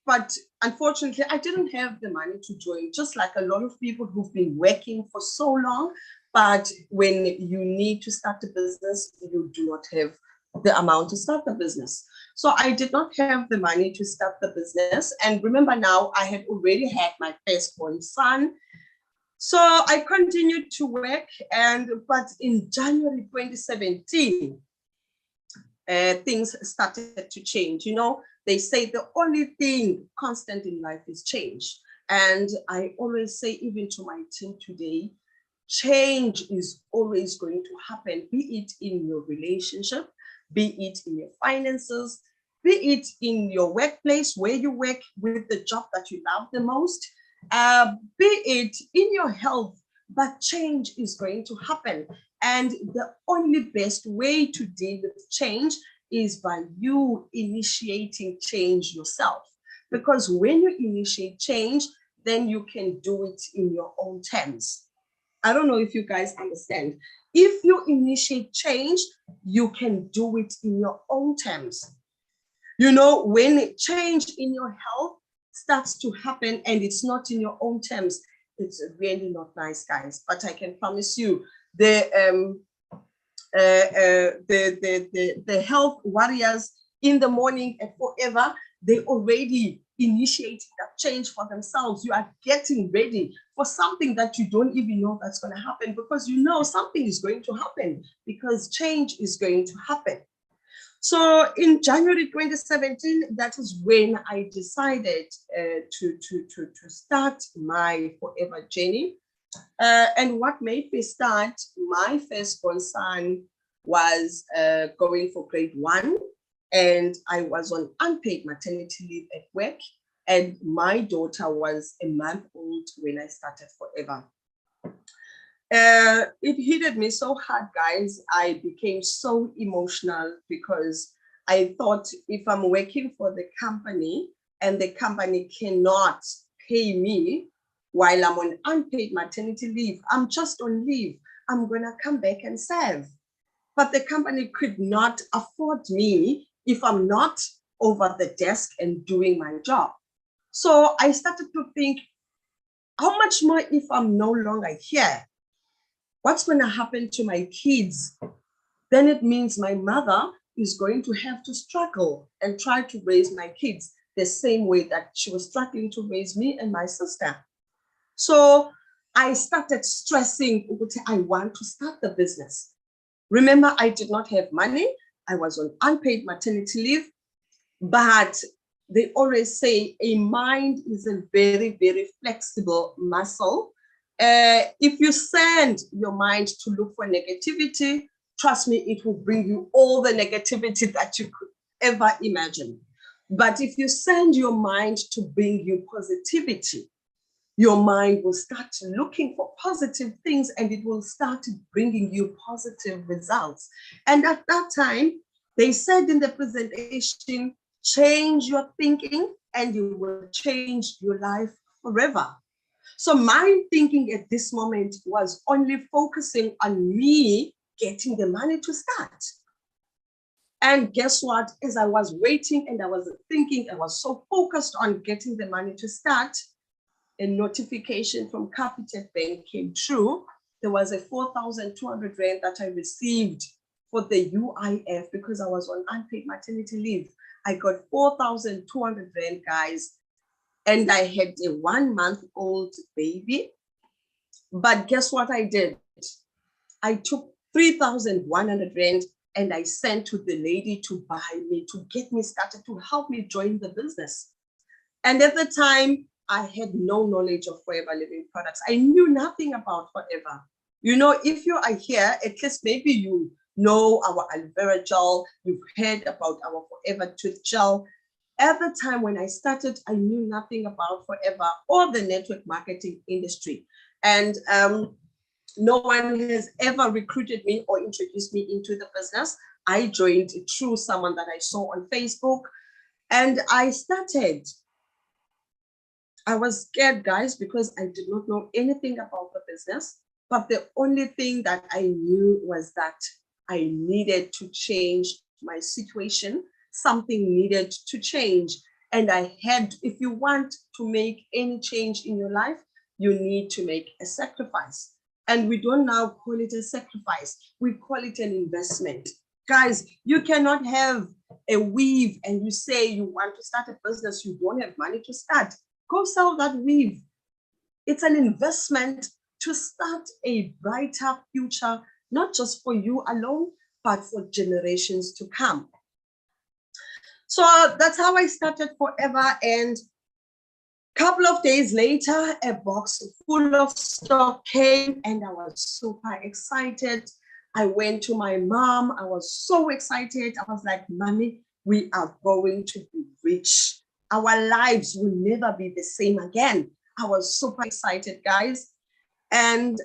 but unfortunately, I didn't have the money to join, just like a lot of people who've been working for so long. But when you need to start a business, you do not have the amount to start the business. So I did not have the money to start the business. And remember, now I had already had my firstborn son. So I continued to work, but in January 2017, things started to change. They say the only thing constant in life is change. And I always say, even to my team today, change is always going to happen, be it in your relationship, be it in your finances, be it in your workplace where you work with the job that you love the most, be it in your health, but change is going to happen. And the only best way to deal with change is by you initiating change yourself. Because when you initiate change, then you can do it in your own terms. I don't know if you guys understand. If you initiate change, you can do it in your own terms. When change in your health starts to happen and it's not in your own terms, it's really not nice, guys. But I can promise you, the health warriors in the morning and Forever, they already initiated that change for themselves. You are getting ready for something that you don't even know that's going to happen, because something is going to happen, because change is going to happen. So in January 2017, that is when I decided to start my Forever journey, And what made me start, my firstborn son was going for grade 1, and I was on unpaid maternity leave at work, and my daughter was a month old when I started Forever. It hit me so hard, guys. I became so emotional because I thought, if I'm working for the company and the company cannot pay me while I'm on unpaid maternity leave, I'm just on leave, I'm gonna come back and serve. But the company could not afford me if I'm not over the desk and doing my job. So I started to think, how much more if I'm no longer here? What's going to happen to my kids? Then it means my mother is going to have to struggle and try to raise my kids the same way that she was struggling to raise me and my sister. So I started stressing, I want to start the business. Remember, I did not have money. I was on unpaid maternity leave, but they always say a mind is a very, very flexible muscle. If you send your mind to look for negativity, trust me, it will bring you all the negativity that you could ever imagine. But if you send your mind to bring you positivity, your mind will start looking for positive things and it will start bringing you positive results. And at that time, they said in the presentation, change your thinking and you will change your life forever. So my thinking at this moment was only focusing on me getting the money to start. And guess what? As I was waiting and I was thinking, I was so focused on getting the money to start, a notification from Capitec Bank came through. There was a 4,200 Rand that I received for the UIF because I was on unpaid maternity leave. I got 4,200 Rand, guys, and I had a 1-month-old baby. But guess what I did? I took 3,100 Rand and I sent to the lady to buy me, to get me started, to help me join the business. And at the time, I had no knowledge of Forever Living products. I knew nothing about Forever. You know, if you are here, at least maybe you know our aloe vera gel, you've heard about our Forever tooth gel. At the time when I started, I knew nothing about Forever or the network marketing industry. And no one has ever recruited me or introduced me into the business. I joined through someone that I saw on Facebook, and I started. I was scared, guys, because I did not know anything about the business. But the only thing that I knew was that I needed to change my situation. Something needed to change. And I had, if you want to make any change in your life, you need to make a sacrifice. And we don't now call it a sacrifice. We call it an investment. Guys, you cannot have a weave and you say you want to start a business, you don't have money to start. Go sell that weave. It's an investment to start a brighter future, not just for you alone, but for generations to come. So that's how I started Forever. And a couple of days later, a box full of stock came and I was super excited. I went to my mom. I was so excited. I was like, Mommy, we are going to be rich. Our lives will never be the same again. I was super excited, guys. And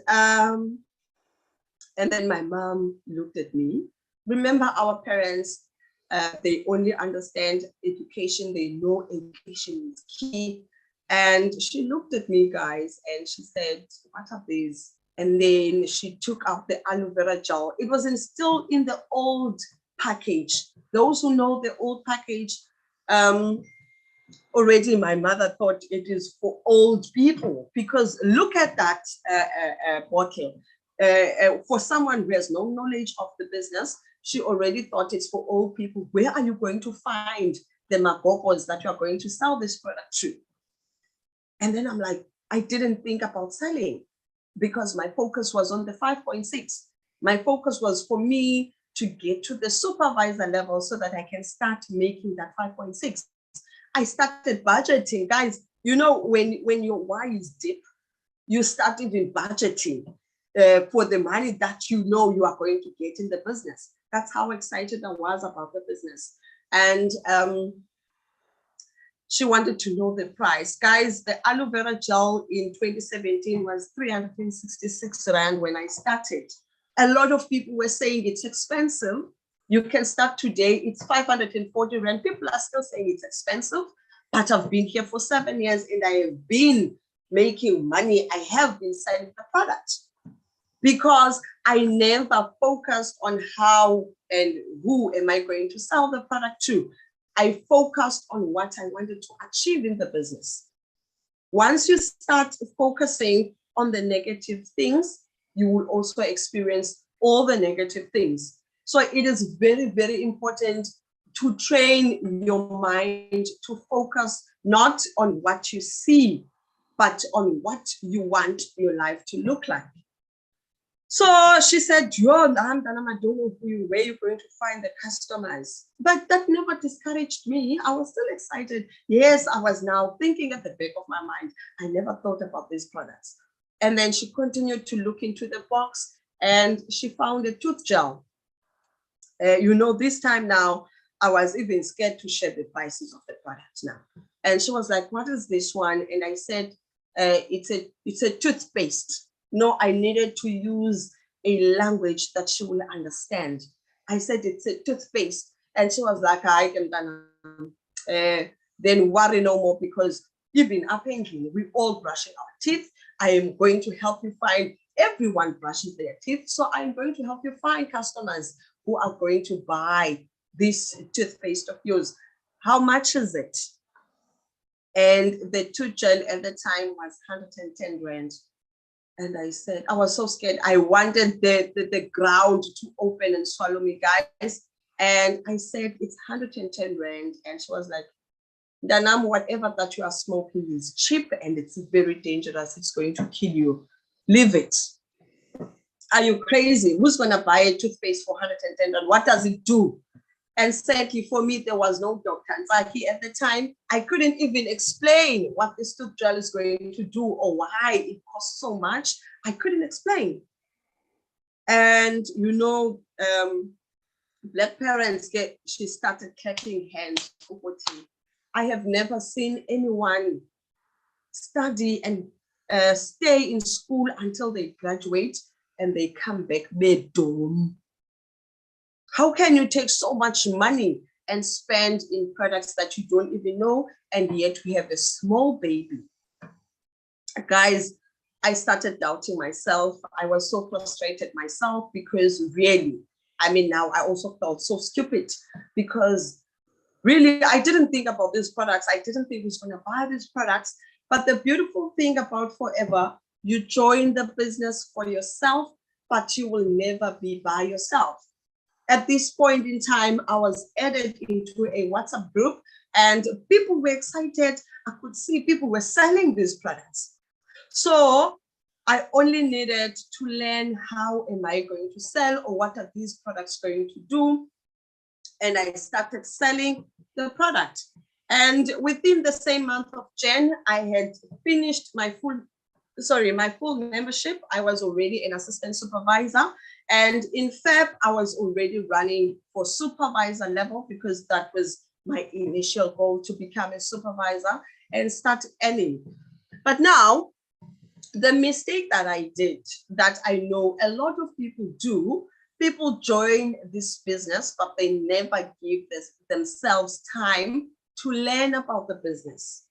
then my mom looked at me. Remember, our parents, they only understand education. They know education is key. And she looked at me, guys, and she said, what are these? And then she took out the aloe vera gel. It was still in the old package. Those who know the old package, already my mother thought it is for old people, because look at that bottle. For someone who has no knowledge of the business, she already thought it's for old people. Where are you going to find the magogos that you are going to sell this product to? And then I'm like, I didn't think about selling because my focus was on the 5.6. My focus was for me to get to the supervisor level so that I can start making that 5.6. I started budgeting, guys. You know, when your why is deep, you start even budgeting for the money that you know you are going to get in the business. That's how excited I was about the business. And she wanted to know the price. Guys, the aloe vera gel in 2017 was 366 Rand when I started. A lot of people were saying it's expensive. You can start today, it's 540 Rand. People are still saying it's expensive, but I've been here for 7 years and I have been making money. I have been selling the product because I never focused on how and who am I going to sell the product to. I focused on what I wanted to achieve in the business. Once you start focusing on the negative things, you will also experience all the negative things. So it is very, very important to train your mind to focus not on what you see, but on what you want your life to look like. So she said, I don't know where you're going to find the customers. But that never discouraged me. I was still excited. Yes, I was now thinking at the back of my mind. I never thought about these products. And then she continued to look into the box and she found a tooth gel. This time now, I was even scared to share the prices of the product now. And she was like, what is this one? And I said, it's a toothpaste. No, I needed to use a language that she will understand. I said, it's a toothpaste. And she was like, I can then worry no more, because even apparently we all brushing our teeth. I am going to help you find everyone brushing their teeth. So I'm going to help you find customers who are going to buy this toothpaste of yours. How much is it? And the tooth gel at the time was 110 Rand. And I said, I was so scared. I wanted the ground to open and swallow me, guys. And I said, it's 110 Rand. And she was like, Danam, whatever that you are smoking is cheap and it's very dangerous. It's going to kill you. Leave it. Are you crazy? Who's going to buy a toothpaste for 110 Rand? What does it do? And sadly, for me, there was no doctor. In fact, at the time, I couldn't even explain what this tooth gel is going to do or why it costs so much. I couldn't explain. And, Black parents, she started clapping hands. I have never seen anyone study and stay in school until they graduate and they come back mid-dome. How can you take so much money and spend in products that you don't even know, and yet we have a small baby? Guys, I started doubting myself. I was so frustrated myself because really, now I also felt so stupid because really, I didn't think about these products. I didn't think I was going to buy these products. But the beautiful thing about Forever, you join the business for yourself, but you will never be by yourself. At this point in time, I was added into a WhatsApp group and people were excited. I could see people were selling these products. So I only needed to learn how am I going to sell or what are these products going to do. And I started selling the product. And within the same month of Jan, I had finished my full membership. I was already an assistant supervisor. And in Feb, I was already running for supervisor level because that was my initial goal, to become a supervisor and start earning. But now, the mistake that I did, that I know a lot of people do, people join this business, but they never give themselves time to learn about the business.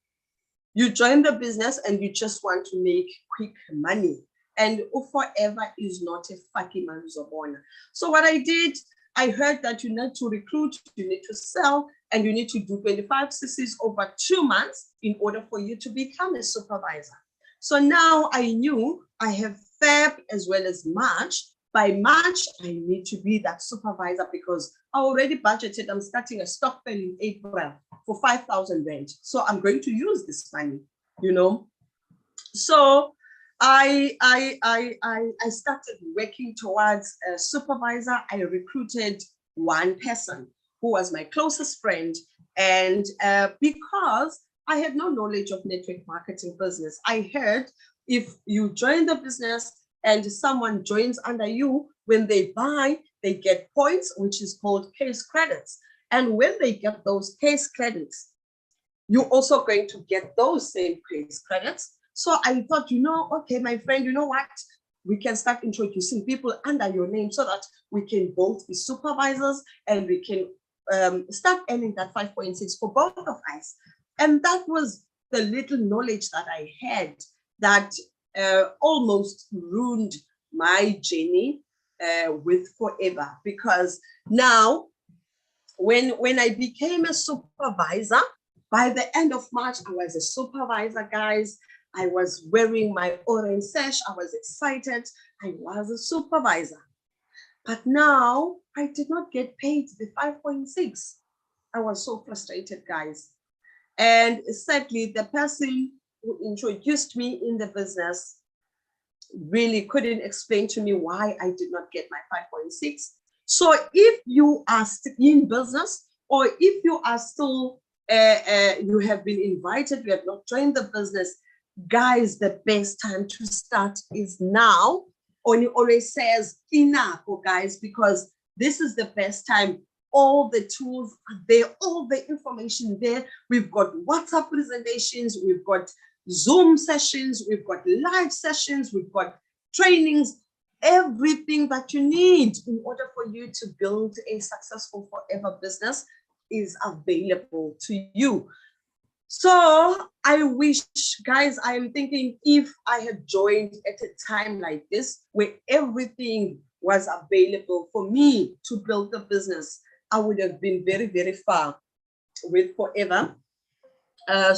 You join the business and you just want to make quick money. And Forever is not a fucking manzobona. So what I did, I heard that you need to recruit, you need to sell, and you need to do 25 cc's over 2 months in order for you to become a supervisor. So now I knew I have Feb as well as March. By March, I need to be that supervisor because I already budgeted. I'm starting a stockpile in April for 5,000 Rand. So I'm going to use this money, So I started working towards a supervisor. I recruited one person who was my closest friend. And because I had no knowledge of network marketing business, I heard if you join the business and someone joins under you, when they buy, they get points, which is called case credits. And when they get those case credits, you're also going to get those same case credits. So I thought, okay, my friend, you know what? We can start introducing people under your name so that we can both be supervisors and we can start earning that 5.6 for both of us. And that was the little knowledge that I had that almost ruined my journey with Forever, because now when I became a supervisor, by the end of March, I was a supervisor, guys. I was wearing my orange sash. I was excited. I was a supervisor. But now I did not get paid the 5.6. I was so frustrated, guys. And sadly, the person who introduced me in the business really couldn't explain to me why I did not get my 5.6. So if you are still in business, or if you are still, you have been invited, you have not joined the business, guys, the best time to start is now. Oni always says, enough, guys, because this is the best time. All the tools are there, all the information there. We've got WhatsApp presentations, we've got Zoom sessions, we've got live sessions, we've got trainings, everything that you need in order for you to build a successful Forever business is available to you. So I wish, guys, I'm thinking if I had joined at a time like this, where everything was available for me to build the business, I would have been very, very far with Forever. I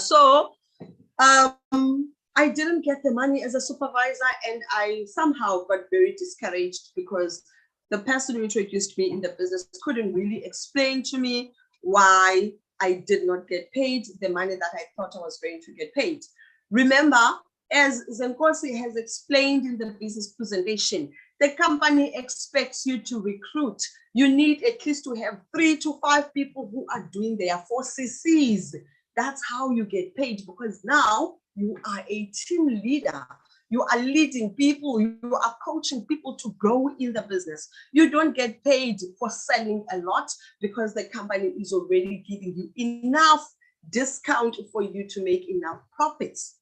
didn't get the money as a supervisor, and I somehow got very discouraged because the person who introduced me in the business couldn't really explain to me why I did not get paid the money that I thought I was going to get paid. Remember, as Zenkosi has explained in the business presentation, the company expects you to recruit. You need at least to have 3 to 5 people who are doing their 4 CCs. That's how you get paid, because now you are a team leader. You are leading people, you are coaching people to grow in the business. You don't get paid for selling a lot because the company is already giving you enough discount for you to make enough profits.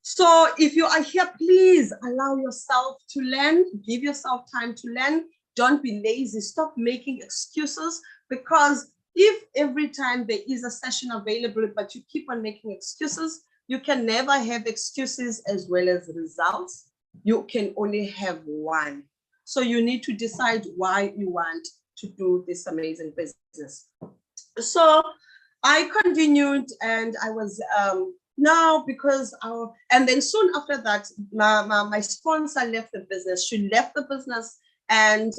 So if you are here, please allow yourself to learn, give yourself time to learn. Don't be lazy, stop making excuses, because if every time there is a session available, but you keep on making excuses, you can never have excuses as well as results. You can only have one. So you need to decide why you want to do this amazing business. So I continued, and I was now because and then soon after that, my sponsor left the business. She left the business, and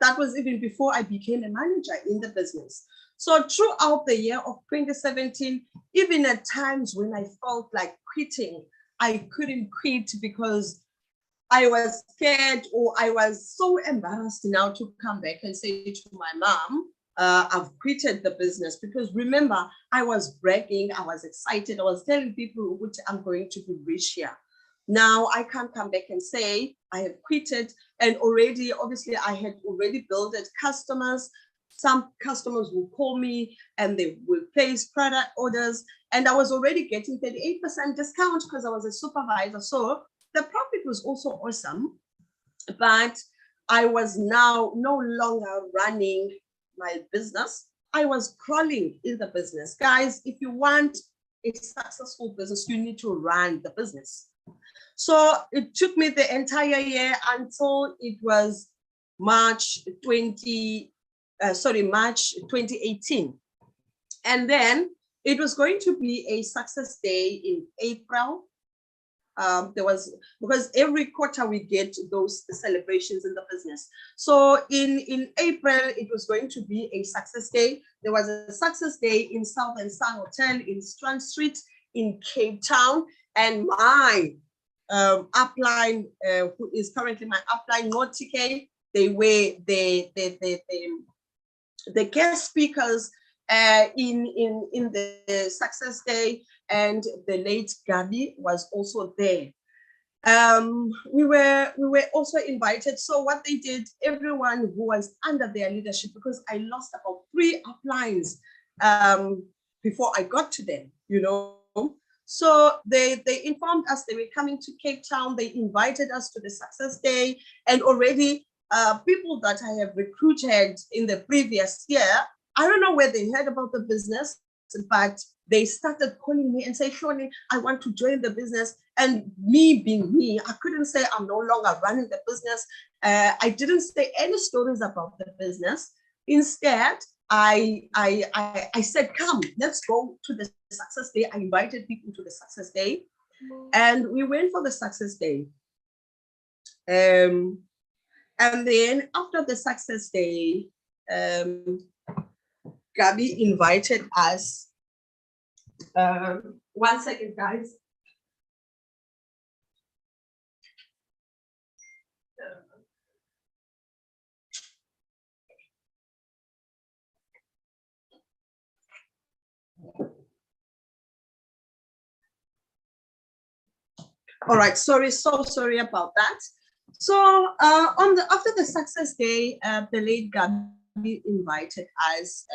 that was even before I became a manager in the business. So throughout the year of 2017, even at times when I felt like quitting, I couldn't quit because I was scared, or I was so embarrassed now to come back and say to my mom, I've quitted the business. Because remember, I was bragging, I was excited, I was telling people which I'm going to be rich here. Now I can't come back and say I have quitted, and already, obviously, I had already built customers. Some customers will call me and they will place product orders, and I was already getting 38% discount because I was a supervisor. So the profit was also awesome, but I was now no longer running my business. I was crawling in the business. Guys, if you want a successful business, you need to run the business. So it took me the entire year until it was March 2018. And then it was going to be a success day in April. Because every quarter we get those celebrations in the business. So in April, it was going to be a success day. There was a success day in Southern Sun Hotel in Strand Street in Cape Town. And my upline, who is currently my upline, Notike, they were the guest speakers in the success day. and the late Gabi was also there. We were also invited. So what they did, everyone who was under their leadership, because I lost about 3 uplines before I got to them, you know. So they informed us they were coming to Cape Town. They invited us to the Success Day, and already people that I have recruited in the previous year, I don't know where they heard about the business, but they started calling me and say, Hloni, I want to join the business. And me being me, I couldn't say I'm no longer running the business. I didn't say any stories about the business. Instead, I said, come, let's go to the Success Day. I invited people to the Success Day, and we went for the Success Day. And then after the Success Day, Gabi invited us. 1 second, guys. All right, so sorry about that. So after the Success Day, the late Gabi invited us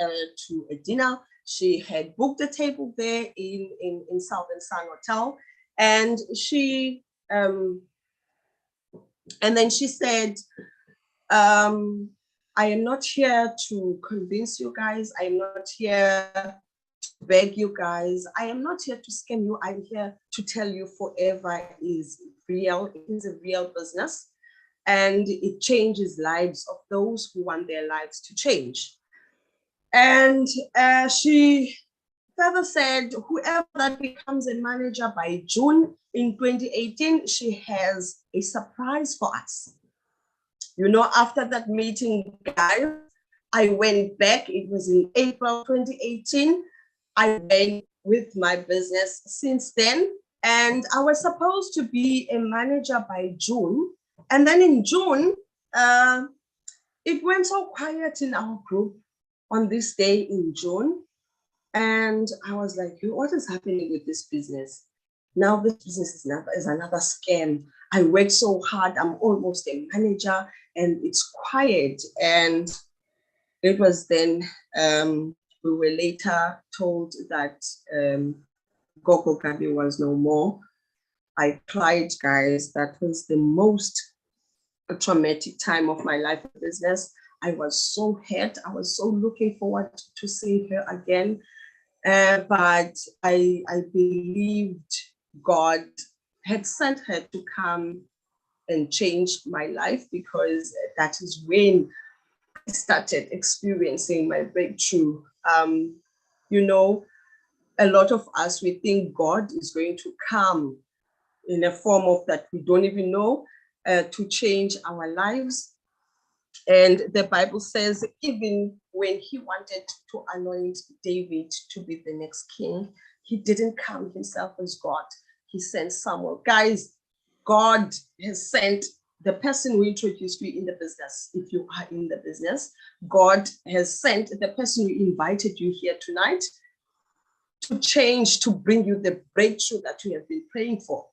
to a dinner. She had booked a table there in Southern Sun Hotel, and then she said, I am not here to convince you guys. I am not here to beg you guys. I am not here to scam you. I'm here to tell you Forever is real. It is a real business, and it changes lives of those who want their lives to change. And she further said, whoever that becomes a manager by June in 2018, she has a surprise for us. You know, after that meeting, guys, I went back. It was in April 2018. I went with my business since then, and I was supposed to be a manager by June. And then in June, it went so quiet in our group on this day in June. And I was like, what is happening with this business? Now this business is another scam. I work so hard. I'm almost a manager, and it's quiet. And it was then we were later told that Gogo Gabi was no more. I cried, guys. That was the most traumatic time of my life in business. I was so hurt. I was so looking forward to seeing her again. But I believed God had sent her to come and change my life, because that is when I started experiencing my breakthrough. You know, a lot of us, we think God is going to come in a form of that we don't even know, to change our lives. And the Bible says, even when he wanted to anoint David to be the next king, he didn't come himself as God. He sent Samuel. Guys, God has sent the person who introduced you in the business. If you are in the business, God has sent the person who invited you here tonight to change, to bring you the breakthrough that you have been praying for.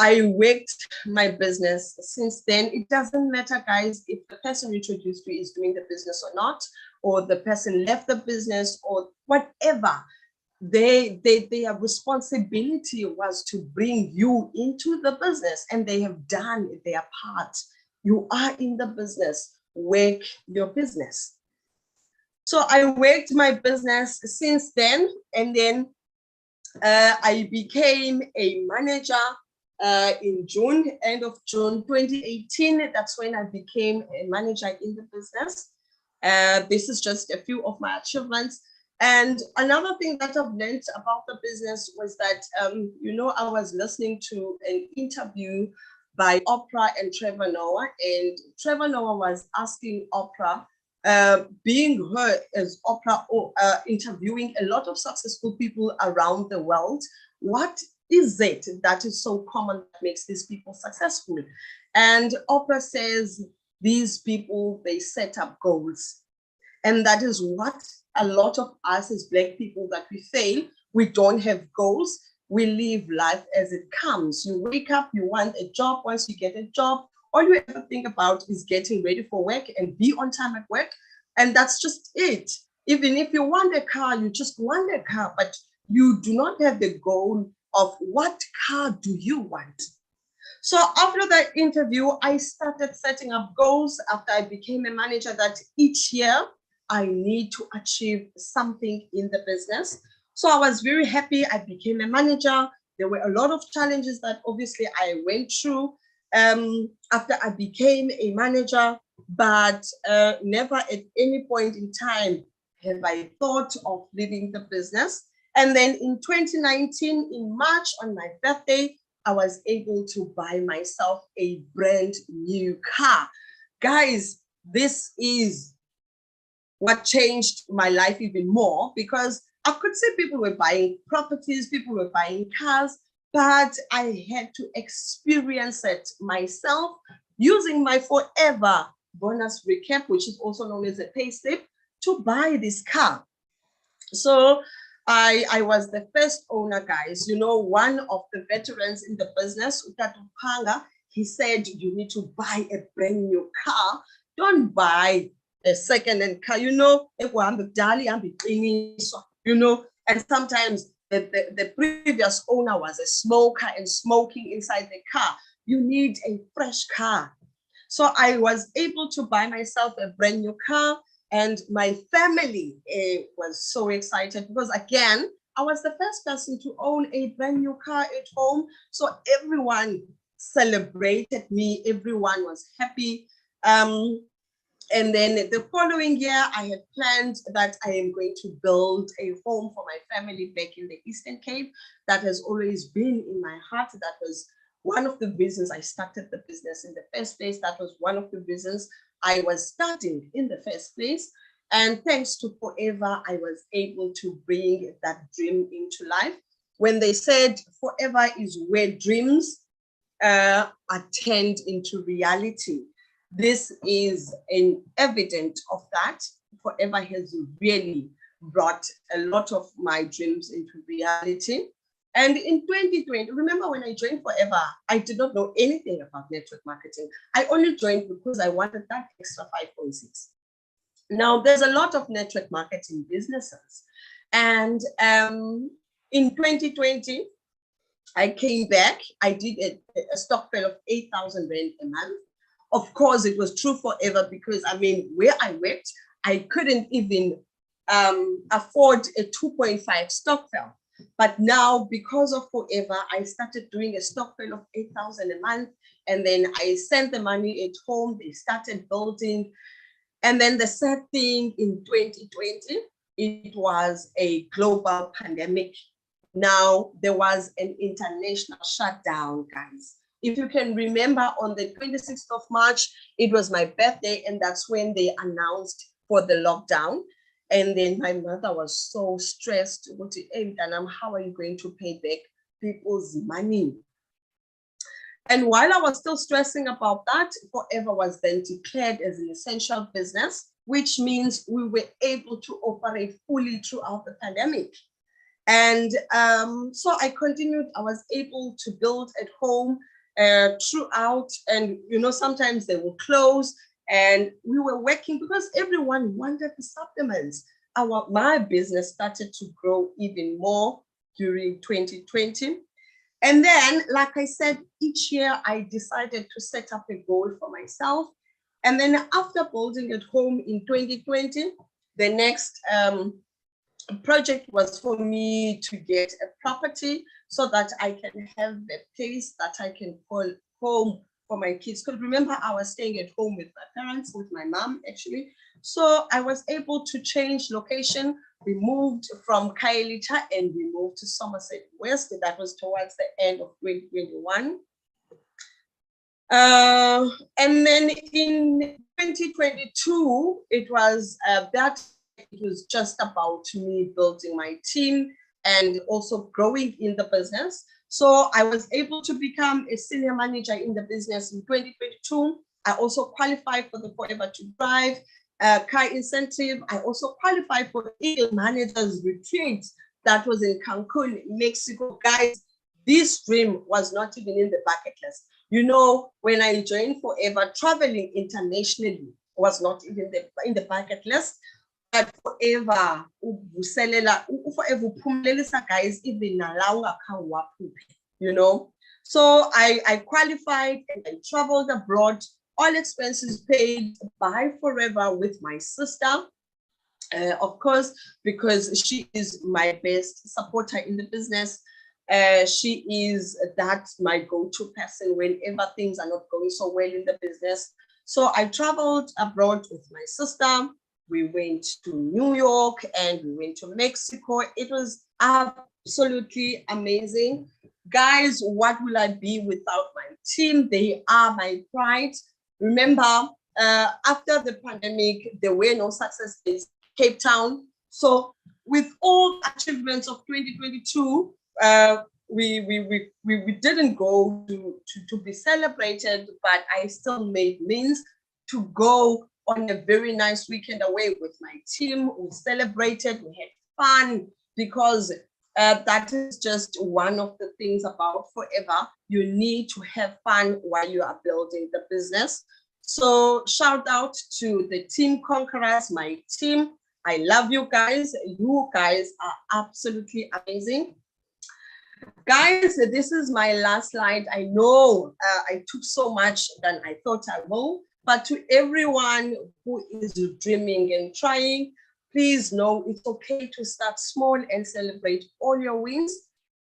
I worked my business since then. It doesn't matter, guys, if the person introduced you is doing the business or not, or the person left the business or whatever. Their responsibility was to bring you into the business, and they have done their part. You are in the business, work your business. So I worked my business since then, and then I became a manager in June, end of June 2018. That's when I became a manager in the business. This is just a few of my achievements. And another thing that I've learned about the business was that, you know, I was listening to an interview by Oprah and Trevor Noah, and Trevor Noah was asking Oprah, being her as Oprah, interviewing a lot of successful people around the world, what is it that is so common that makes these people successful? And Oprah says, these people, they set up goals. And that is what a lot of us as Black people that we fail. We don't have goals. We live life as it comes. You wake up, you want a job. Once you get a job, all you ever think about is getting ready for work and be on time at work. And that's just it. Even if you want a car, you just want a car, but you do not have the goal of what car do you want. So after that interview, I started setting up goals after I became a manager that each year I need to achieve something in the business. So I was very happy. I became a manager. There were a lot of challenges that obviously I went through after I became a manager, but never at any point in time have I thought of leaving the business. And then in 2019, in March, on my birthday, I was able to buy myself a brand new car. Guys, this is what changed my life even more, because I could say people were buying properties, people were buying cars, but I had to experience it myself using my forever bonus recap, which is also known as a pay slip, to buy this car. So I was the first owner, guys. You know, one of the veterans in the business, Utatu Panga, he said, you need to buy a brand new car. Don't buy a second-hand car. You know, and sometimes the previous owner was a smoker and smoking inside the car. You need a fresh car. So I was able to buy myself a brand new car. And my family was so excited because, again, I was the first person to own a brand new car at home. So everyone celebrated me. Everyone was happy. And then the following year, I had planned that I am going to build a home for my family back in the Eastern Cape. That has always been in my heart. That was one of the reasons I started the business in the first place. That was one of the reasons I was starting in the first place. And thanks to Forever, I was able to bring that dream into life. When they said forever is where dreams are turned into reality, this is an evidence of that. Forever has really brought a lot of my dreams into reality. And in 2020, remember when I joined Forever, I did not know anything about network marketing. I only joined because I wanted that extra 5.6. Now, there's a lot of network marketing businesses. And in 2020, I came back. I did a stockpile of 8,000 Rand a month. Of course, it was true forever because, I mean, where I worked, I couldn't even afford a 2.5 stockpile. But now, because of Forever, I started doing a stockpile of 8,000 a month. And then I sent the money at home. They started building. And then the sad thing in 2020, it was a global pandemic. Now, there was an international shutdown, guys. If you can remember, on the 26th of March, it was my birthday, and that's when they announced for the lockdown. And then my mother was so stressed. Hey, Danam, how are you going to pay back people's money? And while I was still stressing about that, Forever was then declared as an essential business, which means we were able to operate fully throughout the pandemic. And so I continued. I was able to build at home throughout. And, you know, sometimes they will close. And we were working because everyone wanted the supplements. My business started to grow even more during 2020. And then, like I said, each year I decided to set up a goal for myself. And then after building at home in 2020, the next project was for me to get a property so that I can have a place that I can call home for my kids. Because remember, I was staying at home with my parents, with my mom, actually. So I was able to change location. We moved from Khayelitsha and we moved to Somerset West. That was towards the end of 2021. And then in 2022, it was just about me building my team and also growing in the business. So I was able to become a senior manager in the business in 2022. I also qualified for the Forever to Drive car incentive. I also qualified for Eagle Managers Retreat That was in Cancun, Mexico. Guys, this dream was not even in the bucket list. You know, when I joined Forever, traveling internationally was not even in the bucket list. But Forever, Forever, guys, even you know. So I qualified and I traveled abroad, all expenses paid by Forever with my sister. Of course, because she is my best supporter in the business. She is my go-to person whenever things are not going so well in the business. So I traveled abroad with my sister. We went to New York and we went to Mexico. It was absolutely amazing. Guys, what will I be without my team? They are my pride. Remember, after the pandemic, there were no success days Cape Town. So with all achievements of 2022, we didn't go to be celebrated, but I still made means to go on a very nice weekend away with my team. We celebrated, we had fun, because that is just one of the things about Forever. You need to have fun while you are building the business. So shout out to the Team Conquerors, my team. I love you guys. You guys are absolutely amazing. Guys, this is my last slide. I know I took so much than I thought I will, but to everyone who is dreaming and trying, please know it's okay to start small and celebrate all your wins.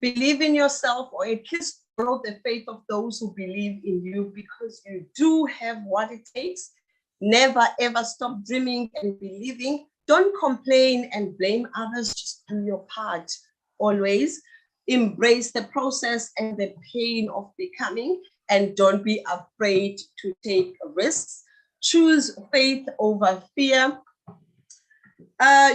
Believe in yourself, or at least grow the faith of those who believe in you, because you do have what it takes. Never ever stop dreaming and believing. Don't complain and blame others, just do your part. Always embrace the process and the pain of becoming, and don't be afraid to take risks. Choose faith over fear.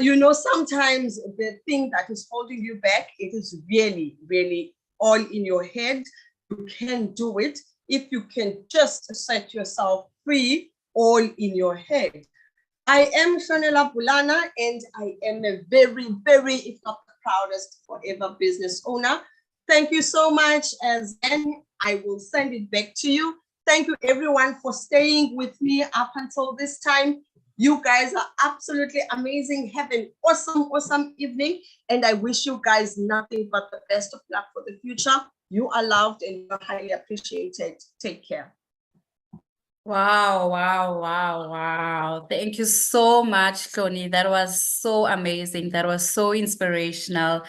You know, sometimes the thing that is holding you back, it is really, really all in your head. You can do it if you can just set yourself free, all in your head. I am Hlonela Bulana, and I am a very, very, if not the proudest Forever business owner. Thank you so much, Zen. I will send it back to you. Thank you, everyone, for staying with me up until this time. You guys are absolutely amazing. Have an awesome, awesome evening. And I wish you guys nothing but the best of luck for the future. You are loved and you're highly appreciated. Take care. Wow, wow, wow, wow. Thank you so much, Tony. That was so amazing. That was so inspirational.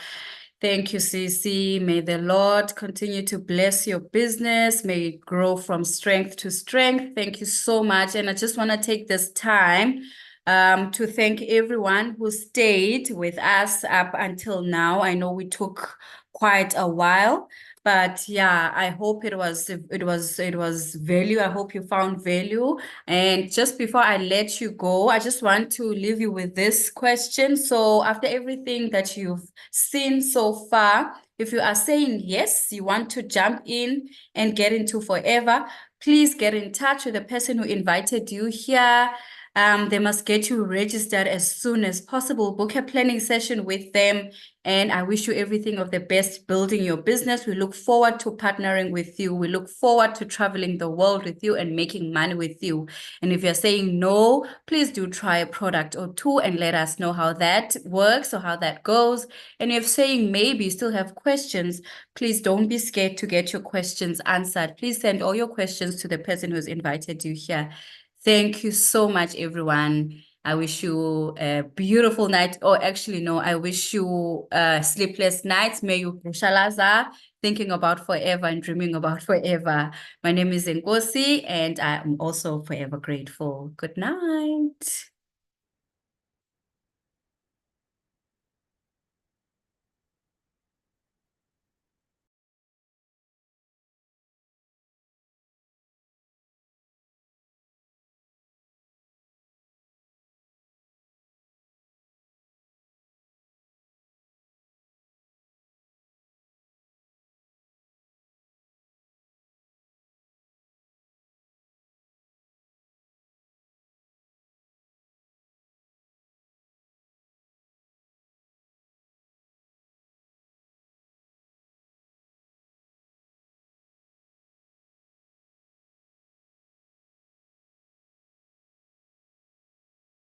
Thank you, Cece. May the Lord continue to bless your business. May it grow from strength to strength. Thank you so much. And I just want to take this time to thank everyone who stayed with us up until now. I know we took quite a while. But yeah, I hope it was value. I hope you found value. And just before I let you go, I just want to leave you with this question. So after everything that you've seen so far, if you are saying yes, you want to jump in and get into Forever, please get in touch with the person who invited you here. They must get you registered as soon as possible. Book a planning session with them. And I wish you everything of the best building your business. We look forward to partnering with you. We look forward to traveling the world with you and making money with you. And if you're saying no, please do try a product or two and let us know how that works or how that goes. And if saying maybe you still have questions, please don't be scared to get your questions answered. Please send all your questions to the person who's invited you here. Thank you so much, everyone. I wish you a beautiful night. Or actually, no, I wish you sleepless nights. May you shalaza, thinking about Forever and dreaming about Forever. My name is Zenkosi, and I'm also forever grateful. Good night.